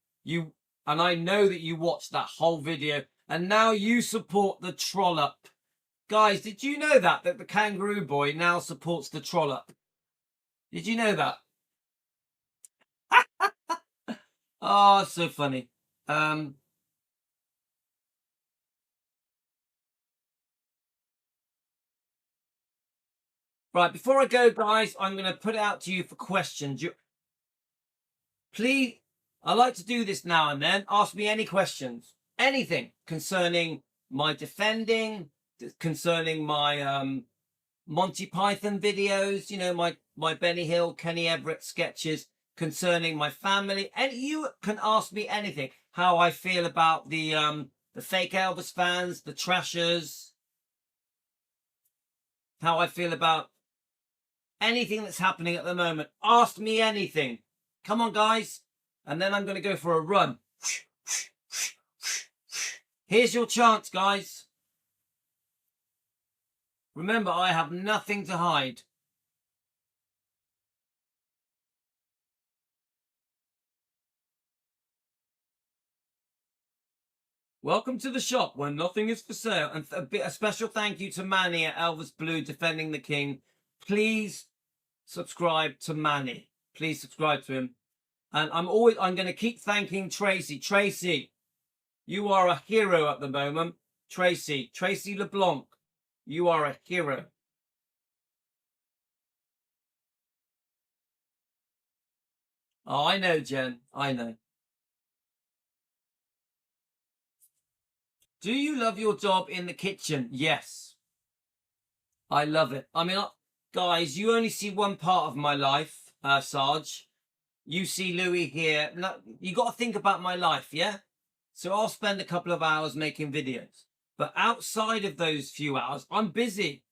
And I know that you watched that whole video, and now you support the Trollop. Guys, did you know that the Kangaroo Boy now supports the Trollop? Did you know that? Oh, so funny. Right, before I go, guys, I'm going to put it out to you for questions. Please, I like to do this now and then. Ask me any questions. Anything concerning my defending, concerning my Monty Python videos, you know, my Benny Hill, Kenny Everett sketches, concerning my family. And you can ask me anything. How I feel about the fake Elvis fans, the Trashers. How I feel about anything that's happening at the moment. Ask me anything. Come on, guys. And then I'm going to go for a run. Here's your chance, guys. Remember, I have nothing to hide. Welcome to the shop where nothing is for sale. And a special thank you to Manny at Elvis Blue Defending the King. Please subscribe to Manny. Please subscribe to him. And I'm going to keep thanking Tracy. Tracy, you are a hero at the moment. Tracy LeBlanc, you are a hero. Oh, I know, Jen. I know. Do you love your job in the kitchen? Yes. I love it. I mean, guys, you only see one part of my life, Sarge. You see Louis here. No, you got to think about my life, yeah? So I'll spend a couple of hours making videos. But outside of those few hours, I'm busy.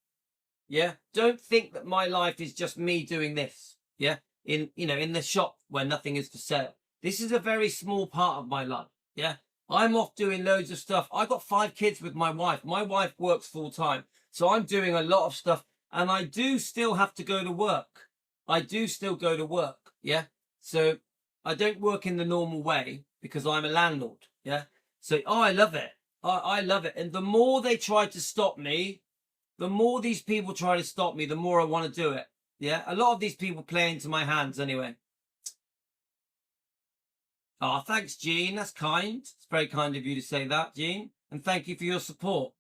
Yeah? Don't think that my life is just me doing this. Yeah? In the shop where nothing is for sale. This is a very small part of my life. Yeah? I'm off doing loads of stuff. I got 5 kids with my wife. My wife works full time. So I'm doing a lot of stuff. And I do still have to go to work. I do still go to work. Yeah? So I don't work in the normal way because I'm a landlord. Yeah. So, I love it. I love it. And the more they try to stop me, the more these people try to stop me, the more I want to do it. Yeah. A lot of these people play into my hands anyway. Oh, thanks, Jean. That's kind. It's very kind of you to say that, Jean. And thank you for your support.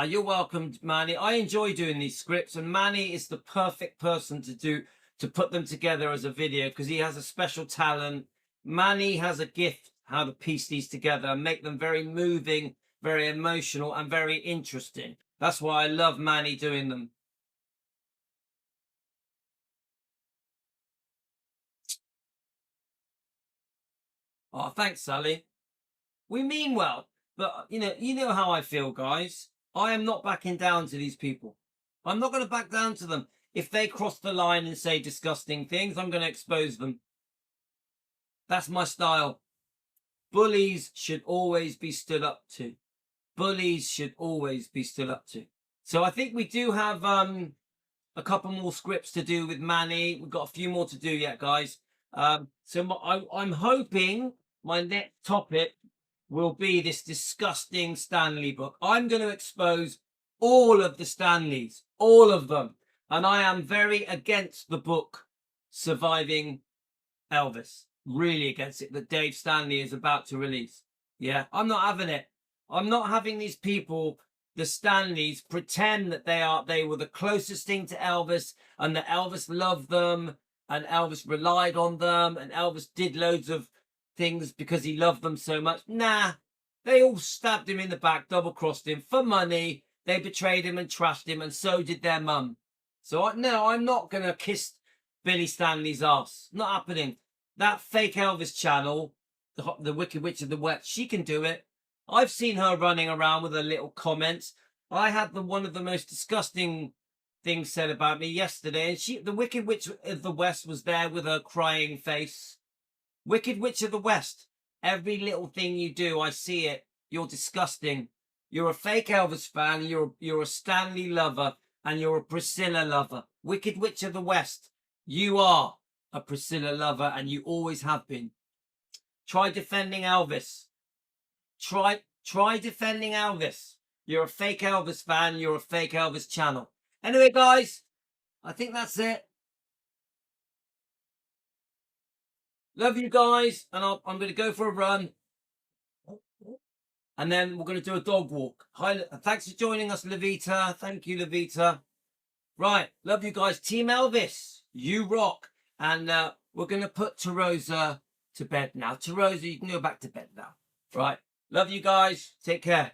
You're welcome, Manny. I enjoy doing these scripts, and Manny is the perfect person to to put them together as a video because he has a special talent. Manny has a gift how to piece these together and make them very moving, very emotional, and very interesting. That's why I love Manny doing them. Oh, thanks, Sally. We mean well, but you know how I feel, guys. I am not backing down to these people. I'm not going to back down to them. If they cross the line and say disgusting things, I'm going to expose them. That's my style. Bullies should always be stood up to. Bullies should always be stood up to. So I think we do have a couple more scripts to do with Manny. We've got a few more to do yet, guys. I'm hoping my next topic will be this disgusting Stanley book. I'm going to expose all of the Stanleys, all of them. And I am very against the book Surviving Elvis. Really against it that Dave Stanley is about to release. Yeah, I'm not having it. I'm not having these people, the Stanleys, pretend that they were the closest thing to Elvis and that Elvis loved them and Elvis relied on them and Elvis did loads of things because he loved them so much. Nah, they all stabbed him in the back, double-crossed him for money. They betrayed him and trashed him, and so did their mum. So no, I'm not going to kiss Billy Stanley's ass. Not happening. That fake Elvis channel, the Wicked Witch of the West, she can do it. I've seen her running around with her little comments. I had one of the most disgusting things said about me yesterday, and the Wicked Witch of the West was there with her crying face. Wicked Witch of the West, every little thing you do, I see it. You're disgusting. You're a fake Elvis fan, you're a Stanley lover, and you're a Priscilla lover. Wicked Witch of the West, you are a Priscilla lover, and you always have been. Try defending Elvis. Try defending Elvis. You're a fake Elvis fan, you're a fake Elvis channel. Anyway, guys, I think that's it. Love you guys, and I'm going to go for a run. And then we're going to do a dog walk. Hi, thanks for joining us, Levita. Thank you, Levita. Right, love you guys. Team Elvis, you rock. And we're going to put Terosa to bed now. Terosa, you can go back to bed now. Right, love you guys. Take care.